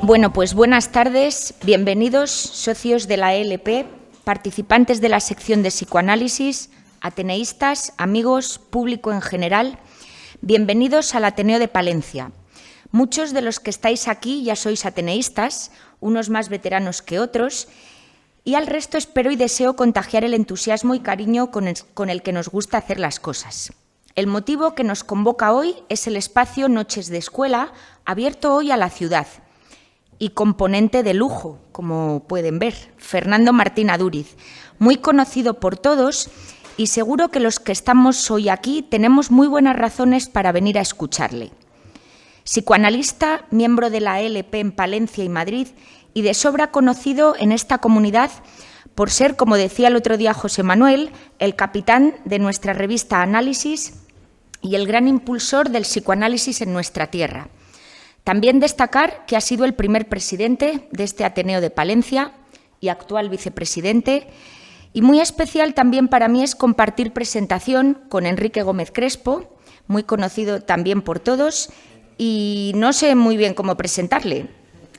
Bueno, pues buenas tardes, bienvenidos socios de la ELP, participantes de la sección de psicoanálisis, ateneístas, amigos, público en general. Bienvenidos al Ateneo de Palencia. Muchos de los que estáis aquí ya sois ateneístas, unos más veteranos que otros, y al resto espero y deseo contagiar el entusiasmo y cariño con el que nos gusta hacer las cosas. El motivo que nos convoca hoy es el espacio Noches de Escuela, abierto hoy a la ciudad, y componente de lujo, como pueden ver, Fernando Martín Adúriz, muy conocido por todos y seguro que los que estamos hoy aquí tenemos muy buenas razones para venir a escucharle. Psicoanalista, miembro de la ELP en Palencia y Madrid y de sobra conocido en esta comunidad por ser, como decía el otro día José Manuel, el capitán de nuestra revista Análisis y el gran impulsor del psicoanálisis en nuestra tierra. También destacar que ha sido el primer presidente de este Ateneo de Palencia y actual vicepresidente, y muy especial también para mí es compartir presentación con Enrique Gómez Crespo, muy conocido también por todos, y no sé muy bien cómo presentarle.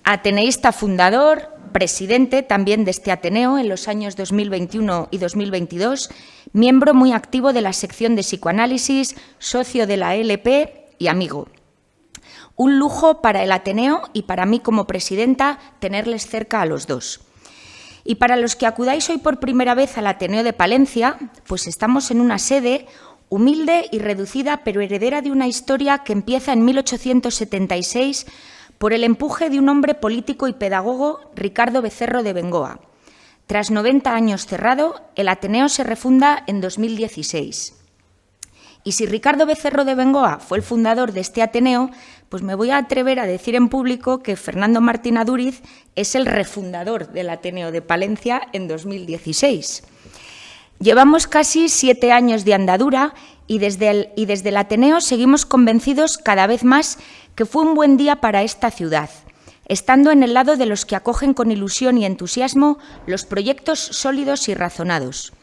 Ateneísta fundador, presidente también de este Ateneo en los años 2021 y 2022, miembro muy activo de la sección de psicoanálisis, socio de la ELP y amigo. Un lujo para el Ateneo y para mí como presidenta tenerles cerca a los dos. Y para los que acudáis hoy por primera vez al Ateneo de Palencia, pues estamos en una sede humilde y reducida, pero heredera de una historia que empieza en 1876 por el empuje de un hombre político y pedagogo, Ricardo Becerro de Bengoa. Tras 90 años cerrado, el Ateneo se refunda en 2016. Y si Ricardo Becerro de Bengoa fue el fundador de este Ateneo, pues me voy a atrever a decir en público que Fernando Martín Adúriz es el refundador del Ateneo de Palencia en 2016. Llevamos casi 7 años de andadura y desde el Ateneo seguimos convencidos cada vez más que fue un buen día para esta ciudad, estando en el lado de los que acogen con ilusión y entusiasmo los proyectos sólidos y razonados.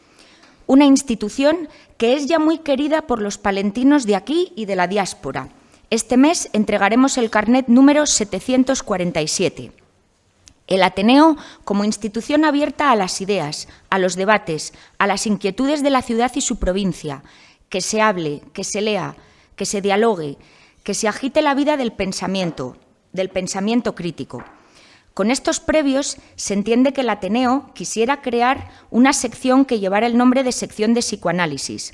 Una institución que es ya muy querida por los palentinos de aquí y de la diáspora. Este mes entregaremos el carnet número 747. El Ateneo como institución abierta a las ideas, a los debates, a las inquietudes de la ciudad y su provincia, que se hable, que se lea, que se dialogue, que se agite la vida del pensamiento crítico. Con estos previos se entiende que el Ateneo quisiera crear una sección que llevara el nombre de sección de psicoanálisis,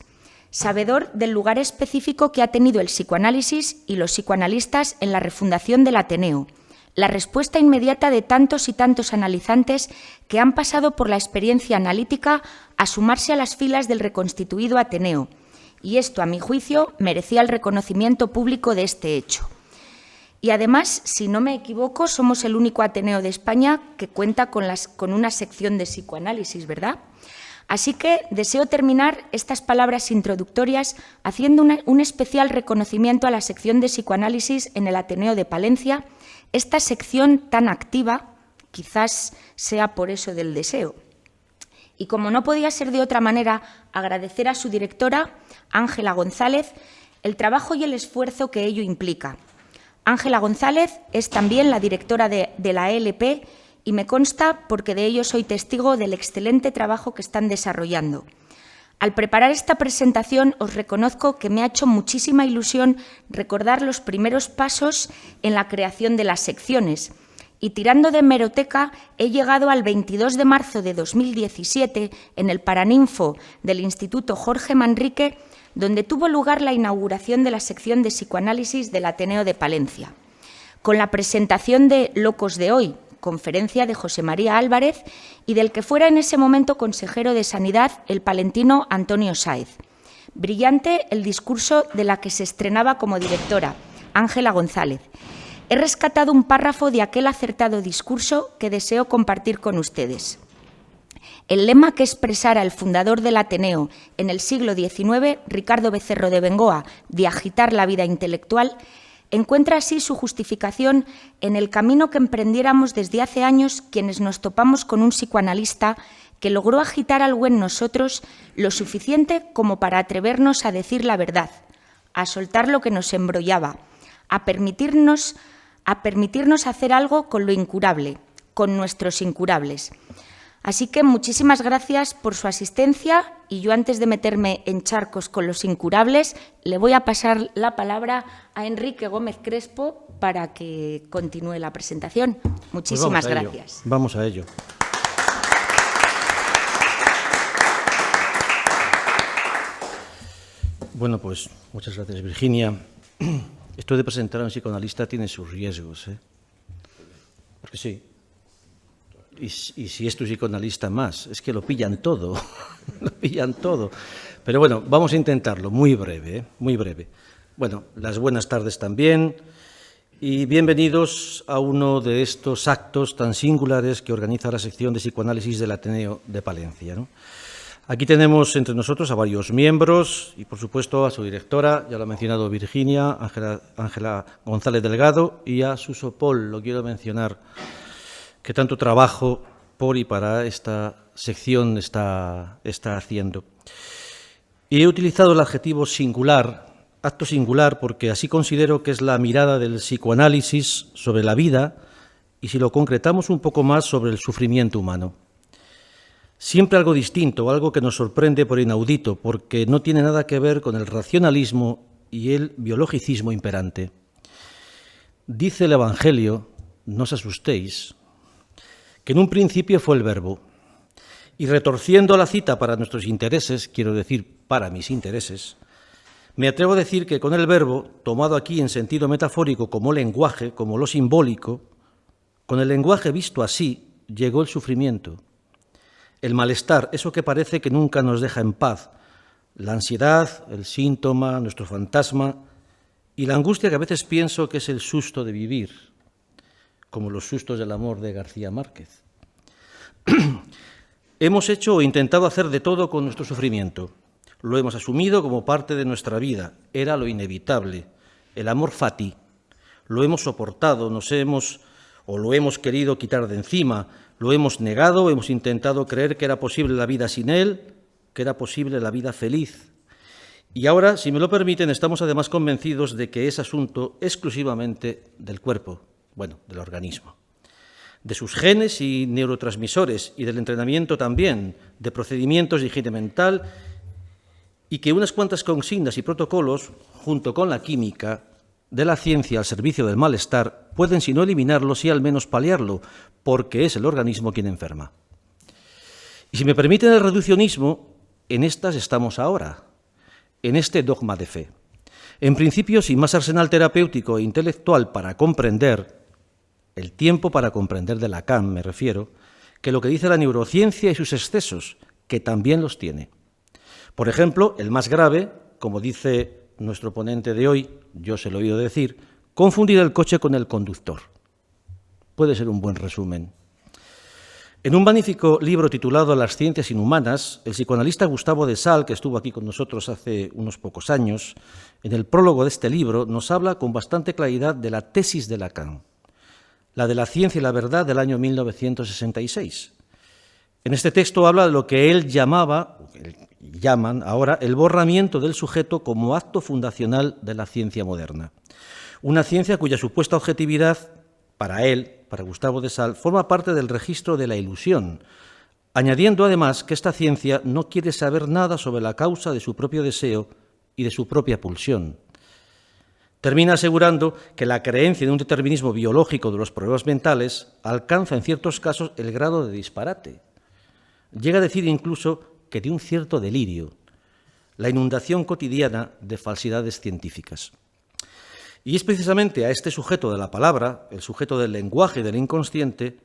sabedor del lugar específico que ha tenido el psicoanálisis y los psicoanalistas en la refundación del Ateneo, la respuesta inmediata de tantos y tantos analizantes que han pasado por la experiencia analítica a sumarse a las filas del reconstituido Ateneo, y esto, a mi juicio, merecía el reconocimiento público de este hecho. Y además, si no me equivoco, somos el único Ateneo de España que cuenta con una sección de psicoanálisis, ¿verdad? Así que deseo terminar estas palabras introductorias haciendo un especial reconocimiento a la sección de psicoanálisis en el Ateneo de Palencia, esta sección tan activa, quizás sea por eso del deseo. Y como no podía ser de otra manera, agradecer a su directora, Ángela González, el trabajo y el esfuerzo que ello implica. Ángela González es también la directora de la ELP y me consta porque de ello soy testigo del excelente trabajo que están desarrollando. Al preparar esta presentación os reconozco que me ha hecho muchísima ilusión recordar los primeros pasos en la creación de las secciones y tirando de hemeroteca he llegado al 22 de marzo de 2017 en el Paraninfo del Instituto Jorge Manrique, donde tuvo lugar la inauguración de la sección de psicoanálisis del Ateneo de Palencia, con la presentación de Locos de Hoy, conferencia de José María Álvarez y del que fuera en ese momento consejero de Sanidad, el palentino Antonio Sáez. Brillante el discurso de la que se estrenaba como directora, Ángela González. He rescatado un párrafo de aquel acertado discurso que deseo compartir con ustedes. El lema que expresara el fundador del Ateneo en el siglo XIX, Ricardo Becerro de Bengoa, de agitar la vida intelectual, encuentra así su justificación en el camino que emprendiéramos desde hace años quienes nos topamos con un psicoanalista que logró agitar algo en nosotros lo suficiente como para atrevernos a decir la verdad, a soltar lo que nos embrollaba, a permitirnos a permitirnos hacer algo con lo incurable, con nuestros incurables. Así que muchísimas gracias por su asistencia y yo, antes de meterme en charcos con los incurables, le voy a pasar la palabra a Enrique Gómez Crespo para que continúe la presentación. Muchísimas gracias. Vamos a ello. Bueno, pues muchas gracias, Virginia. Esto de presentar a un psicoanalista tiene sus riesgos, ¿eh? Porque sí. Y si es tu psicoanalista más, es que lo pillan todo, lo pillan todo. Pero bueno, vamos a intentarlo, muy breve, ¿eh? Muy breve. Bueno, las buenas tardes también y bienvenidos a uno de estos actos tan singulares que organiza la sección de psicoanálisis del Ateneo de Palencia, ¿no? Aquí tenemos entre nosotros a varios miembros y, por supuesto, a su directora, ya lo ha mencionado Virginia, Ángela González Delgado, y a Suso Pol, lo quiero mencionar, que tanto trabajo por y para esta sección está haciendo. Y he utilizado el adjetivo singular, acto singular, porque así considero que es la mirada del psicoanálisis sobre la vida y, si lo concretamos un poco más, sobre el sufrimiento humano. Siempre algo distinto, algo que nos sorprende por inaudito, porque no tiene nada que ver con el racionalismo y el biologicismo imperante. Dice el Evangelio, no os asustéis, que en un principio fue el Verbo, y retorciendo la cita para nuestros intereses, quiero decir, para mis intereses, me atrevo a decir que con el Verbo, tomado aquí en sentido metafórico como lenguaje, como lo simbólico, con el lenguaje visto así, llegó el sufrimiento. El malestar, eso que parece que nunca nos deja en paz, la ansiedad, el síntoma, nuestro fantasma, y la angustia que a veces pienso que es el susto de vivir, como los sustos del amor de García Márquez. Hemos hecho o intentado hacer de todo con nuestro sufrimiento. Lo hemos asumido como parte de nuestra vida, era lo inevitable, el amor fati. Lo hemos soportado, lo hemos querido quitar de encima, lo hemos negado, hemos intentado creer que era posible la vida sin él, que era posible la vida feliz. Y ahora, si me lo permiten, estamos además convencidos de que es asunto exclusivamente del cuerpo, bueno, del organismo, de sus genes y neurotransmisores y del entrenamiento también, de procedimientos de higiene mental, y que unas cuantas consignas y protocolos, junto con la química de la ciencia al servicio del malestar, pueden, si no eliminarlo, sí al menos paliarlo, porque es el organismo quien enferma. Y si me permiten el reduccionismo, en estas estamos ahora, en este dogma de fe. En principio, sin más arsenal terapéutico e intelectual para comprender, el tiempo para comprender de Lacan, me refiero, que lo que dice la neurociencia y sus excesos, que también los tiene. Por ejemplo, el más grave, como dice nuestro ponente de hoy, yo se lo he oído decir, confundir el coche con el conductor. Puede ser un buen resumen. En un magnífico libro titulado Las ciencias inhumanas, el psicoanalista Gustavo de Sal, que estuvo aquí con nosotros hace unos pocos años, en el prólogo de este libro nos habla con bastante claridad de la tesis de Lacan, la de la ciencia y la verdad del año 1966. En este texto habla de lo que él llaman ahora el borramiento del sujeto como acto fundacional de la ciencia moderna. Una ciencia cuya supuesta objetividad, para él, para Gustavo de Sal, forma parte del registro de la ilusión, añadiendo además que esta ciencia no quiere saber nada sobre la causa de su propio deseo y de su propia pulsión. Termina asegurando que la creencia en un determinismo biológico de los problemas mentales alcanza en ciertos casos el grado de disparate. Llega a decir incluso que de un cierto delirio, la inundación cotidiana de falsidades científicas. Y es precisamente a este sujeto de la palabra, el sujeto del lenguaje y del inconsciente,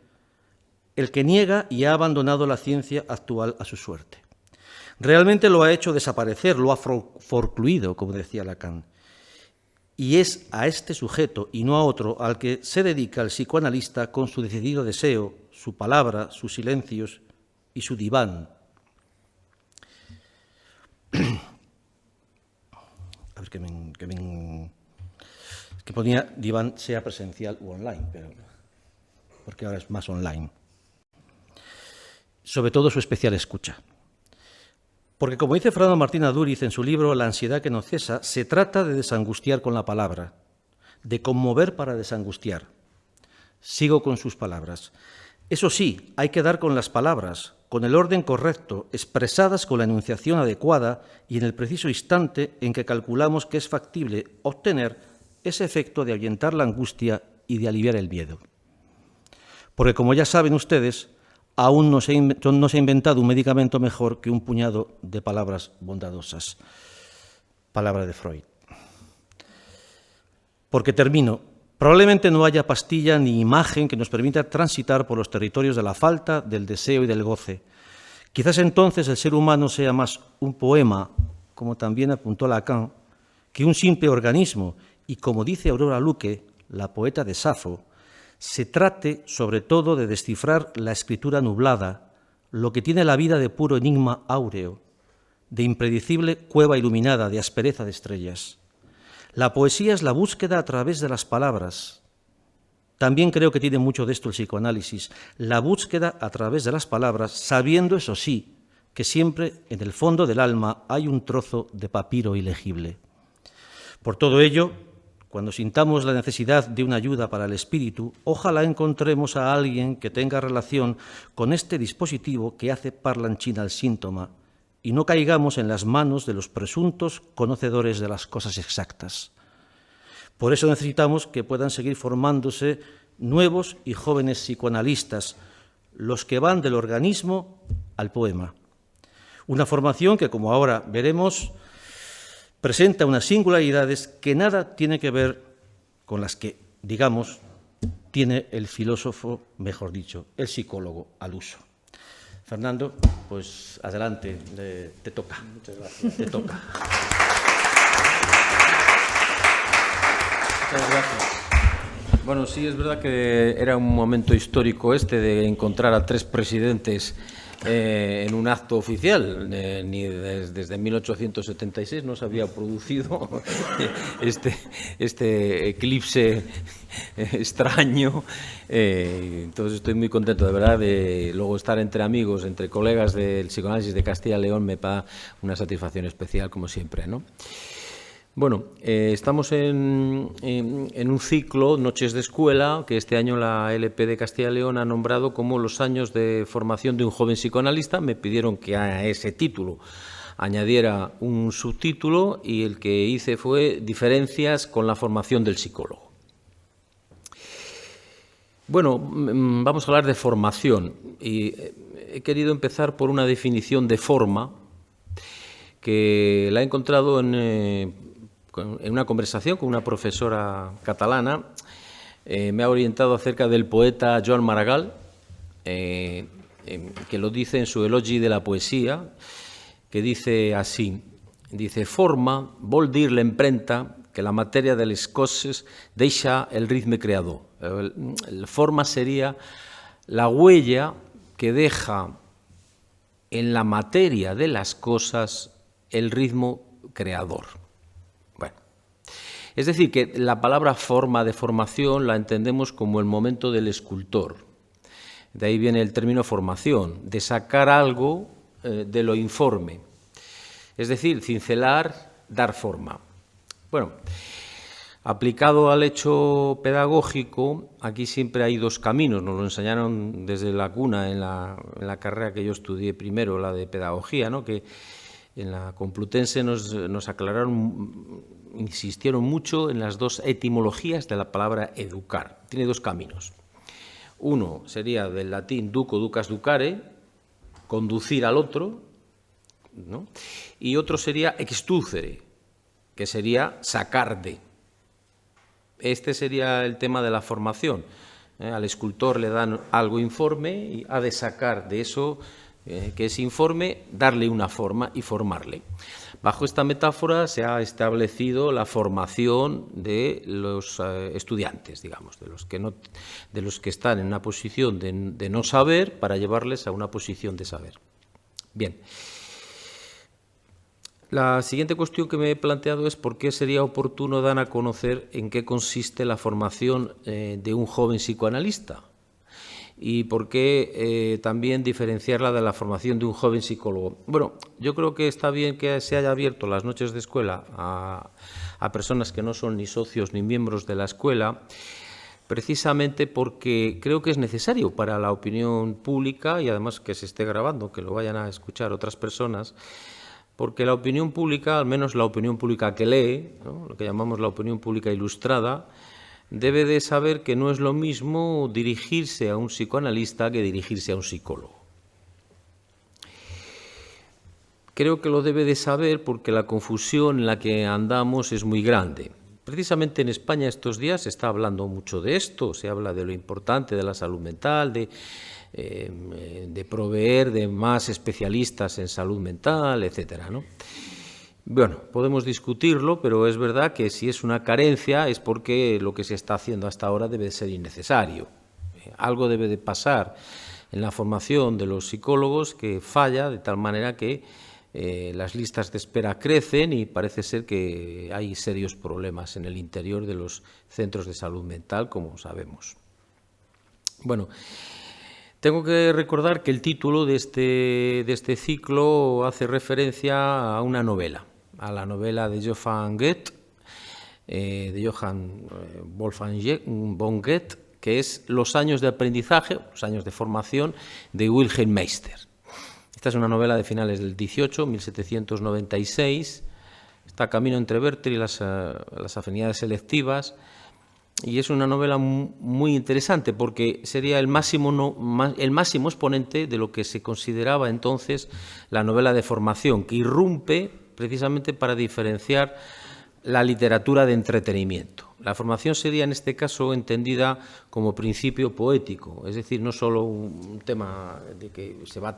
el que niega y ha abandonado la ciencia actual a su suerte. Realmente lo ha hecho desaparecer, lo ha forcluido, como decía Lacan. Y es a este sujeto y no a otro al que se dedica el psicoanalista con su decidido deseo, su palabra, sus silencios y su diván. A ver, que ponía diván sea presencial u online, pero porque ahora es más online. Sobre todo su especial escucha. Porque, como dice Fernando Martín Adúriz en su libro La ansiedad que no cesa, se trata de desangustiar con la palabra, de conmover para desangustiar. Sigo con sus palabras. Eso sí, hay que dar con las palabras, con el orden correcto, expresadas con la enunciación adecuada y en el preciso instante en que calculamos que es factible obtener ese efecto de ahuyentar la angustia y de aliviar el miedo. Porque, como ya saben ustedes, aún no se ha inventado un medicamento mejor que un puñado de palabras bondadosas. Palabra de Freud. Porque termino. Probablemente no haya pastilla ni imagen que nos permita transitar por los territorios de la falta, del deseo y del goce. Quizás entonces el ser humano sea más un poema, como también apuntó Lacan, que un simple organismo, y como dice Aurora Luque, la poeta de Safo, se trate sobre todo de descifrar la escritura nublada, lo que tiene la vida de puro enigma áureo, de impredecible cueva iluminada, de aspereza de estrellas. La poesía es la búsqueda a través de las palabras. También creo que tiene mucho de esto el psicoanálisis, la búsqueda a través de las palabras, sabiendo, eso sí, que siempre en el fondo del alma hay un trozo de papiro ilegible. Por todo ello, cuando sintamos la necesidad de una ayuda para el espíritu, ojalá encontremos a alguien que tenga relación con este dispositivo que hace parlanchina al síntoma y no caigamos en las manos de los presuntos conocedores de las cosas exactas. Por eso necesitamos que puedan seguir formándose nuevos y jóvenes psicoanalistas, los que van del organismo al poema. Una formación que, como ahora veremos, presenta unas singularidades que nada tiene que ver con las que, digamos, tiene el filósofo, mejor dicho, el psicólogo al uso. Fernando, pues adelante, te toca. Muchas gracias. Te toca. Muchas gracias. Bueno, sí, es verdad que era un momento histórico este de encontrar a 3 presidentes en un acto oficial. Ni desde 1876 no se había producido este eclipse extraño. Entonces estoy muy contento, de verdad, de luego estar entre amigos, entre colegas del psicoanálisis de Castilla y León. Me da una satisfacción especial, como siempre, ¿no? Bueno, estamos en un ciclo, Noches de Escuela, que este año la LP de Castilla y León ha nombrado como los años de formación de un joven psicoanalista. Me pidieron que a ese título añadiera un subtítulo y el que hice fue Diferencias con la formación del psicólogo. Bueno, vamos a hablar de formación y he querido empezar por una definición de forma que la he encontrado en una conversación con una profesora catalana. Me ha orientado acerca del poeta Joan Maragall, que lo dice en su Elogi de la poesía, que dice así, dice: forma vol dir l'empremta que la materia de les coses deixa el ritme creador. Forma sería la huella que deja en la materia de las cosas el ritmo creador. Bueno, es decir, que la palabra forma de formación la entendemos como el momento del escultor. De ahí viene el término formación, de sacar algo de lo informe. Es decir, cincelar, dar forma. Bueno, aplicado al hecho pedagógico, aquí siempre hay 2 caminos. Nos lo enseñaron desde la cuna en la carrera que yo estudié primero, la de pedagogía, ¿no? Que en la Complutense nos aclararon, insistieron mucho en las 2 etimologías de la palabra educar. Tiene 2 caminos. Uno sería del latín duco, ducas, ducare, conducir al otro, ¿no? Y otro sería extucere, que sería sacar de. Este sería el tema de la formación. Al escultor le dan algo informe y ha de sacar de eso que es informe, darle una forma y formarle. Bajo esta metáfora se ha establecido la formación de los estudiantes, digamos, de los que están en una posición de no saber para llevarles a una posición de saber. Bien. La siguiente cuestión que me he planteado es por qué sería oportuno dar a conocer en qué consiste la formación de un joven psicoanalista y por qué también diferenciarla de la formación de un joven psicólogo. Bueno, yo creo que está bien que se haya abierto las noches de escuela a personas que no son ni socios ni miembros de la escuela, precisamente porque creo que es necesario para la opinión pública y además que se esté grabando, que lo vayan a escuchar otras personas, porque la opinión pública, al menos la opinión pública que lee, ¿no?, lo que llamamos la opinión pública ilustrada, debe de saber que no es lo mismo dirigirse a un psicoanalista que dirigirse a un psicólogo. Creo que lo debe de saber porque la confusión en la que andamos es muy grande. Precisamente en España estos días se está hablando mucho de esto, se habla de lo importante de la salud mental, de proveer de más especialistas en salud mental, etcétera, ¿no? Bueno, podemos discutirlo, pero es verdad que si es una carencia es porque lo que se está haciendo hasta ahora debe de ser innecesario. Algo debe de pasar en la formación de los psicólogos que falla de tal manera que las listas de espera crecen y parece ser que hay serios problemas en el interior de los centros de salud mental, como sabemos. Bueno, tengo que recordar que el título de este ciclo hace referencia a una novela, a la novela de Johann Goethe, de Johann Wolfgang von Goethe, que es Los años de aprendizaje, los años de formación de Wilhelm Meister. Esta es una novela de finales del 18, 1796, está camino entre Werther y las afinidades selectivas, y es una novela muy interesante porque sería el máximo exponente de lo que se consideraba entonces la novela de formación, que irrumpe precisamente para diferenciar la literatura de entretenimiento. La formación sería en este caso entendida como principio poético, es decir, no solo un tema de que se va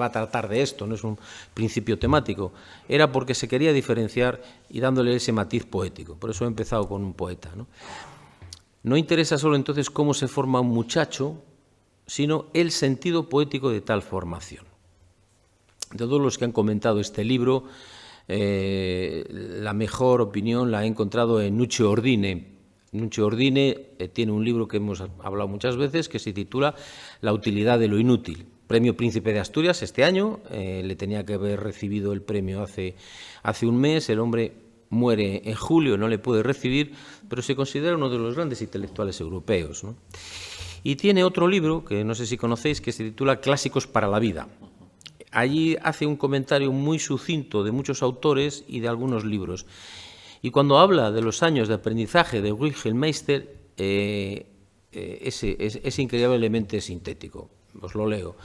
a tratar de esto, no es un principio temático, era porque se quería diferenciar y dándole ese matiz poético. Por eso he empezado con un poeta, ¿no? No interesa solo entonces cómo se forma un muchacho, sino el sentido poético de tal formación. De todos los que han comentado este libro, la mejor opinión la he encontrado en Nuccio Ordine. Nuccio Ordine tiene un libro que hemos hablado muchas veces que se titula La utilidad de lo inútil. Premio Príncipe de Asturias este año, le tenía que haber recibido el premio hace un mes, el hombre muere en julio, no le puede recibir, pero se considera uno de los grandes intelectuales europeos, ¿no? Y tiene otro libro, que no sé si conocéis, que se titula Clásicos para la vida. Allí hace un comentario muy sucinto de muchos autores y de algunos libros. Y cuando habla de los años de aprendizaje de Wilhelm Meister, es increíblemente sintético. Os lo leo.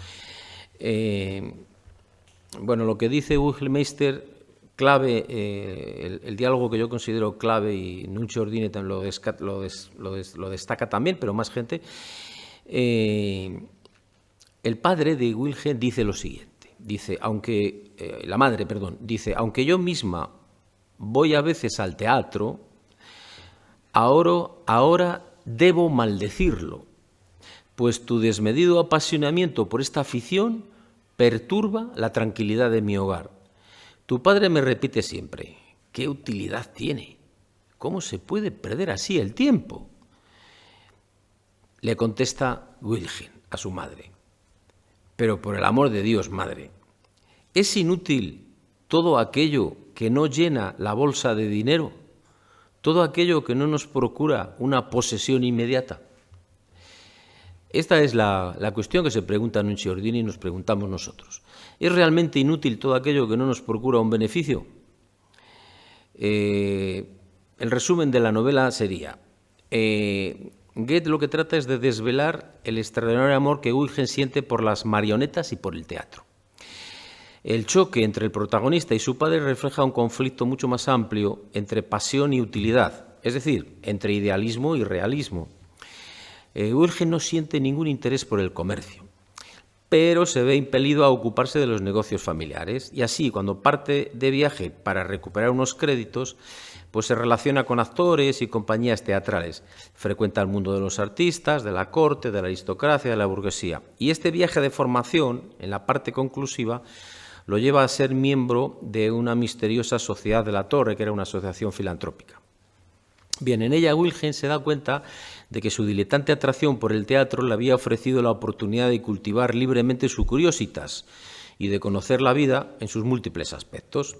Bueno, lo que dice Wilhelm Meister, clave, el diálogo que yo considero clave, y Nuccio Ordine lo destaca también, pero más gente. El padre de Wilhelm dice lo siguiente. Dice, aunque yo misma voy a veces al teatro, ahora debo maldecirlo, pues tu desmedido apasionamiento por esta afición perturba la tranquilidad de mi hogar. Tu padre me repite siempre, ¿qué utilidad tiene? ¿Cómo se puede perder así el tiempo? Le contesta Wilhelm a su madre. Pero por el amor de Dios, madre, ¿es inútil todo aquello que no llena la bolsa de dinero? ¿Todo aquello que no nos procura una posesión inmediata? Esta es la cuestión que se pregunta Nuccio Ordine y nos preguntamos nosotros. ¿Es realmente inútil todo aquello que no nos procura un beneficio? El resumen de la novela sería... Goethe lo que trata es de desvelar el extraordinario amor que Wilhelm siente por las marionetas y por el teatro. El choque entre el protagonista y su padre refleja un conflicto mucho más amplio entre pasión y utilidad, es decir, entre idealismo y realismo. Wilhelm no siente ningún interés por el comercio, pero se ve impelido a ocuparse de los negocios familiares y así, cuando parte de viaje para recuperar unos créditos, pues se relaciona con actores y compañías teatrales. Frecuenta el mundo de los artistas, de la corte, de la aristocracia, de la burguesía. Y este viaje de formación, en la parte conclusiva, lo lleva a ser miembro de una misteriosa Sociedad de la Torre, que era una asociación filantrópica. Bien, en ella Wilhelm se da cuenta de que su diletante atracción por el teatro le había ofrecido la oportunidad de cultivar libremente su curiositas y de conocer la vida en sus múltiples aspectos.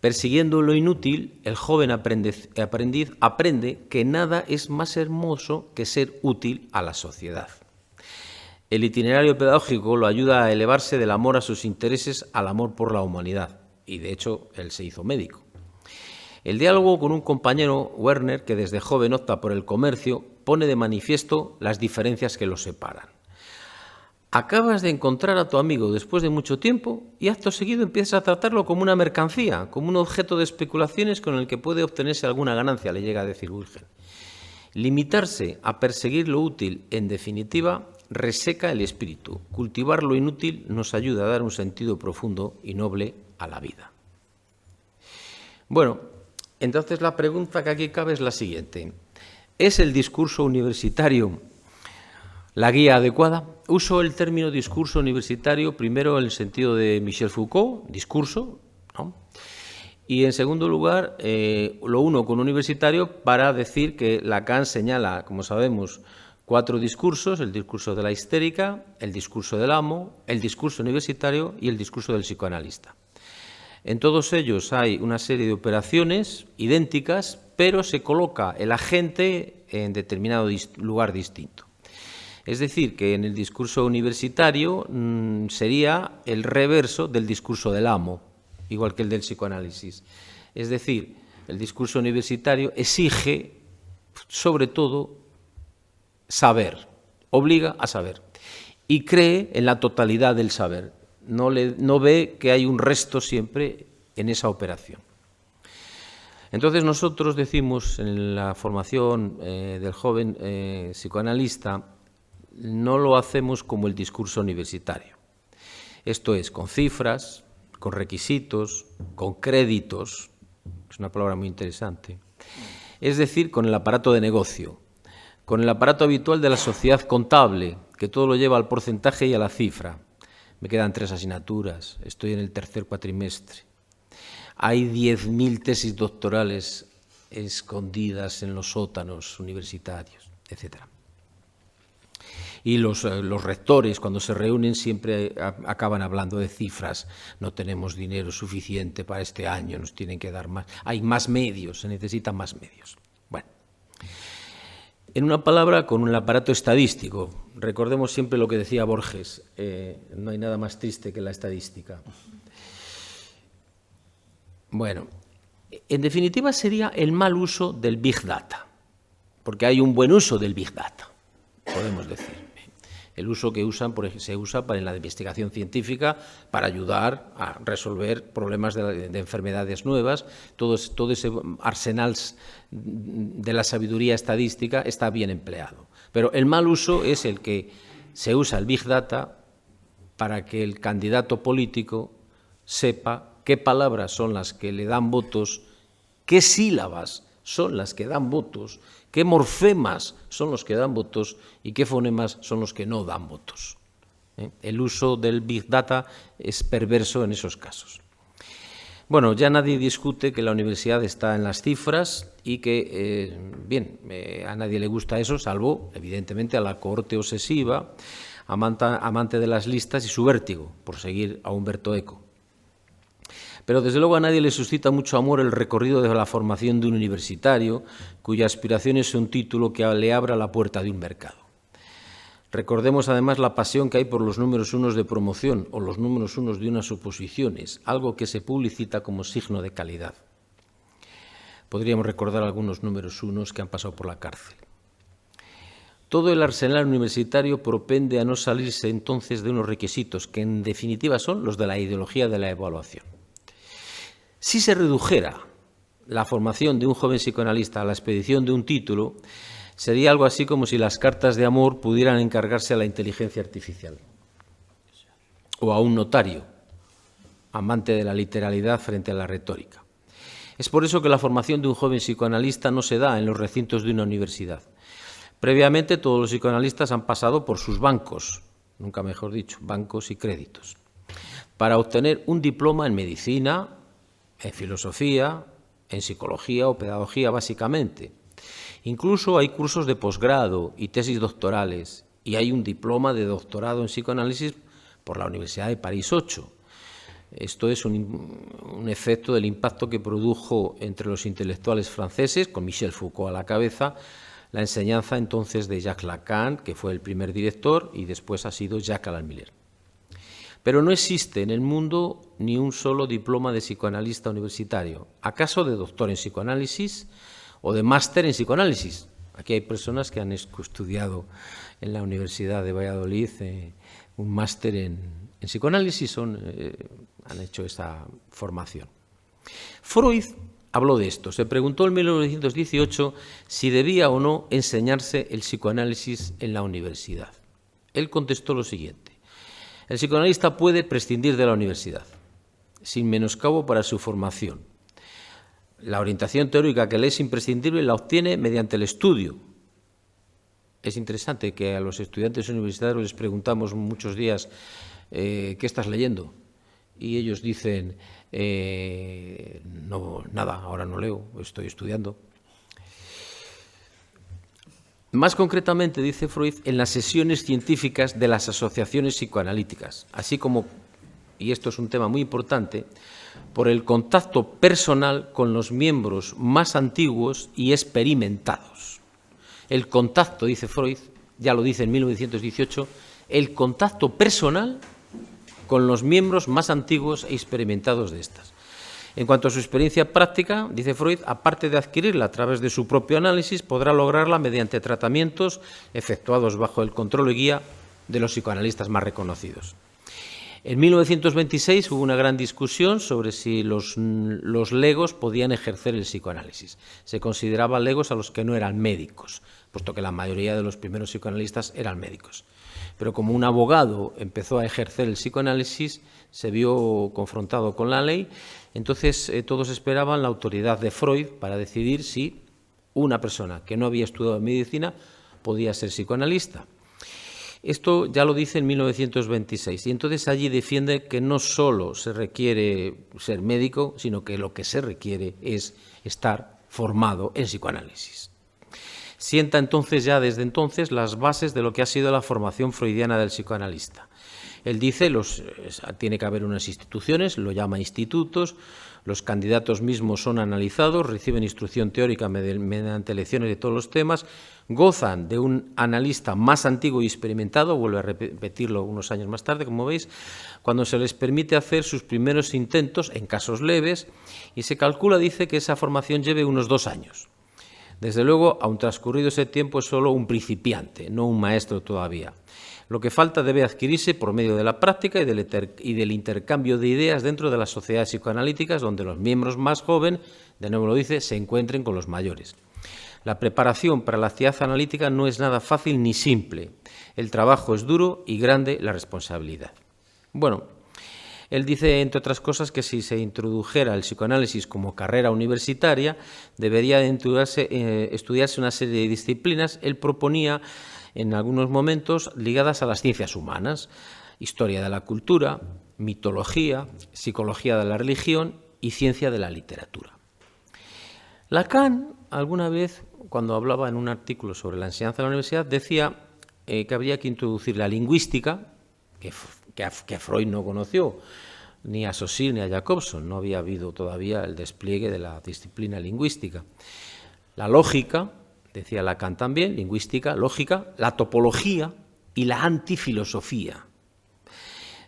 Persiguiendo lo inútil, el joven aprendiz aprende que nada es más hermoso que ser útil a la sociedad. El itinerario pedagógico lo ayuda a elevarse del amor a sus intereses al amor por la humanidad, y de hecho él se hizo médico. El diálogo con un compañero, Werner, que desde joven opta por el comercio, pone de manifiesto las diferencias que los separan. Acabas de encontrar a tu amigo después de mucho tiempo y acto seguido empiezas a tratarlo como una mercancía, como un objeto de especulaciones con el que puede obtenerse alguna ganancia, le llega a decir Wilhelm. Limitarse a perseguir lo útil, en definitiva, reseca el espíritu. Cultivar lo inútil nos ayuda a dar un sentido profundo y noble a la vida. Bueno, entonces la pregunta que aquí cabe es la siguiente. ¿Es el discurso universitario la guía adecuada? Uso el término discurso universitario primero en el sentido de Michel Foucault, discurso, ¿no? Y en segundo lugar lo uno con universitario para decir que Lacan señala, como sabemos, 4 discursos: el discurso de la histérica, el discurso del amo, el discurso universitario y el discurso del psicoanalista. En todos ellos hay una serie de operaciones idénticas, pero se coloca el agente en determinado lugar distinto. Es decir, que en el discurso universitario sería el reverso del discurso del amo, igual que el del psicoanálisis. Es decir, el discurso universitario exige, sobre todo, saber, obliga a saber, y cree en la totalidad del saber. No ve que hay un resto siempre en esa operación. Entonces nosotros decimos en la formación del joven psicoanalista, no lo hacemos como el discurso universitario. Esto es, con cifras, con requisitos, con créditos, es una palabra muy interesante, es decir, con el aparato de negocio, con el aparato habitual de la sociedad contable, que todo lo lleva al porcentaje y a la cifra. Me quedan 3 asignaturas, estoy en el 3er cuatrimestre. Hay 10.000 tesis doctorales escondidas en los sótanos universitarios, etc. Y los rectores, cuando se reúnen, siempre acaban hablando de cifras. No tenemos dinero suficiente para este año, nos tienen que dar más. Hay más medios, se necesitan más medios. Bueno, en una palabra, con un aparato estadístico. Recordemos siempre lo que decía Borges, no hay nada más triste que la estadística. Bueno, en definitiva sería el mal uso del Big Data, porque hay un buen uso del Big Data, podemos decir. El uso que usan, por ejemplo, se usa para la investigación científica para ayudar a resolver problemas de enfermedades nuevas. Todo ese arsenal de la sabiduría estadística está bien empleado. Pero el mal uso es el que se usa el Big Data para que el candidato político sepa qué palabras son las que le dan votos, qué sílabas son las que dan votos, qué morfemas son los que dan votos y qué fonemas son los que no dan votos. El uso del Big Data es perverso en esos casos. Bueno, ya nadie discute que la universidad está en las cifras y que, a nadie le gusta eso, salvo, evidentemente, a la cohorte obsesiva, amante de las listas y su vértigo, por seguir a Humberto Eco. Pero desde luego a nadie le suscita mucho amor el recorrido de la formación de un universitario, cuya aspiración es un título que le abra la puerta de un mercado. Recordemos además la pasión que hay por los números unos de promoción o los números unos de unas oposiciones, algo que se publicita como signo de calidad. Podríamos recordar algunos números unos que han pasado por la cárcel. Todo el arsenal universitario propende a no salirse entonces de unos requisitos que en definitiva son los de la ideología de la evaluación. Si se redujera la formación de un joven psicoanalista a la expedición de un título, sería algo así como si las cartas de amor pudieran encargarse a la inteligencia artificial o a un notario, amante de la literalidad frente a la retórica. Es por eso que la formación de un joven psicoanalista no se da en los recintos de una universidad. Previamente todos los psicoanalistas han pasado por sus bancos, nunca mejor dicho, bancos y créditos, para obtener un diploma en medicina, en filosofía, en psicología o pedagogía básicamente. Incluso hay cursos de posgrado y tesis doctorales y hay un diploma de doctorado en psicoanálisis por la Universidad de París 8. Esto es un efecto del impacto que produjo entre los intelectuales franceses, con Michel Foucault a la cabeza, la enseñanza entonces de Jacques Lacan, que fue el primer director, y después ha sido Jacques Alain Miller. Pero no existe en el mundo ni un solo diploma de psicoanalista universitario, acaso de doctor en psicoanálisis o de máster en psicoanálisis. Aquí hay personas que han estudiado en la Universidad de Valladolid un máster en psicoanálisis, han hecho esa formación. Freud habló de esto. Se preguntó en 1918 si debía o no enseñarse el psicoanálisis en la universidad. Él contestó lo siguiente: el psicoanalista puede prescindir de la universidad, sin menoscabo para su formación. La orientación teórica que le es imprescindible la obtiene mediante el estudio. Es interesante que a los estudiantes universitarios les preguntamos muchos días ¿qué estás leyendo? Y ellos dicen, no, nada, ahora no leo, estoy estudiando. Más concretamente, dice Freud, en las sesiones científicas de las asociaciones psicoanalíticas, así como, y esto es un tema muy importante, por el contacto personal con los miembros más antiguos y experimentados. El contacto, dice Freud, ya lo dice en 1918, el contacto personal con los miembros más antiguos e experimentados de estas. En cuanto a su experiencia práctica, dice Freud, aparte de adquirirla a través de su propio análisis, podrá lograrla mediante tratamientos efectuados bajo el control y guía de los psicoanalistas más reconocidos. En 1926 hubo una gran discusión sobre si los legos podían ejercer el psicoanálisis. Se consideraba legos a los que no eran médicos, puesto que la mayoría de los primeros psicoanalistas eran médicos. Pero como un abogado empezó a ejercer el psicoanálisis, se vio confrontado con la ley, entonces todos esperaban la autoridad de Freud para decidir si una persona que no había estudiado medicina podía ser psicoanalista. Esto ya lo dice en 1926 y entonces allí defiende que no solo se requiere ser médico, sino que lo que se requiere es estar formado en psicoanálisis. Sienta entonces ya desde entonces las bases de lo que ha sido la formación freudiana del psicoanalista. Él dice tiene que haber unas instituciones, lo llama institutos, los candidatos mismos son analizados, reciben instrucción teórica mediante lecciones de todos los temas, gozan de un analista más antiguo y experimentado, vuelve a repetirlo unos años más tarde, como veis, cuando se les permite hacer sus primeros intentos en casos leves y se calcula, dice, que esa formación lleve unos 2 años. Desde luego, aun transcurrido ese tiempo, es solo un principiante, no un maestro todavía. Lo que falta debe adquirirse por medio de la práctica y del intercambio de ideas dentro de las sociedades psicoanalíticas, donde los miembros más jóvenes, de nuevo lo dice, se encuentren con los mayores. La preparación para la actividad analítica no es nada fácil ni simple. El trabajo es duro y grande la responsabilidad. Bueno, él dice, entre otras cosas, que si se introdujera el psicoanálisis como carrera universitaria, debería estudiarse una serie de disciplinas. Él proponía, en algunos momentos, ligadas a las ciencias humanas, historia de la cultura, mitología, psicología de la religión y ciencia de la literatura. Lacan, alguna vez, cuando hablaba en un artículo sobre la enseñanza de la universidad, decía que habría que introducir la lingüística, que Freud no conoció, ni a Saussure ni a Jacobson, no había habido todavía el despliegue de la disciplina lingüística. La lógica, decía Lacan también, lingüística, lógica, la topología y la antifilosofía.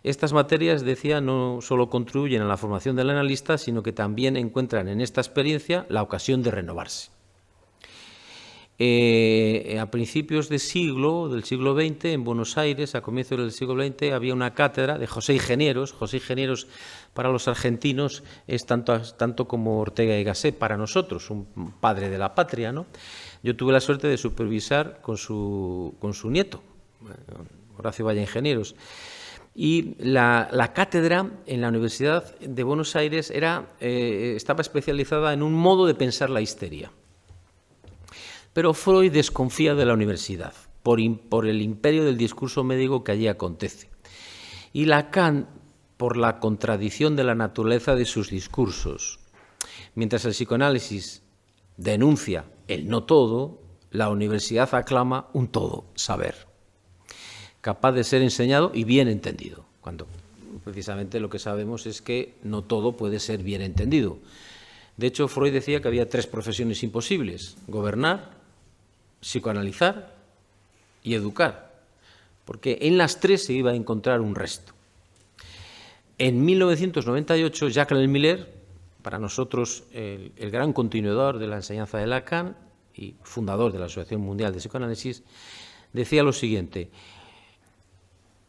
Estas materias, decía, no solo contribuyen a la formación del analista, sino que también encuentran en esta experiencia la ocasión de renovarse. A principios del siglo XX, en Buenos Aires, a comienzos del siglo XX, había una cátedra de José Ingenieros. José Ingenieros para los argentinos es tanto como Ortega y Gasset para nosotros, un padre de la patria, ¿no? Yo tuve la suerte de supervisar con su nieto, Horacio Valle Ingenieros. Y la cátedra en la Universidad de Buenos Aires estaba especializada en un modo de pensar la histeria. Pero Freud desconfía de la universidad por el imperio del discurso médico que allí acontece. Y Lacan, por la contradicción de la naturaleza de sus discursos. Mientras el psicoanálisis denuncia el no todo, la universidad aclama un todo saber, capaz de ser enseñado y bien entendido. Cuando precisamente lo que sabemos es que no todo puede ser bien entendido. De hecho, Freud decía que había 3 profesiones imposibles: gobernar, psicoanalizar y educar, porque en las 3 se iba a encontrar un resto. En 1998, Jacques Miller, para nosotros el gran continuador de la enseñanza de Lacan y fundador de la Asociación Mundial de Psicoanálisis, decía lo siguiente: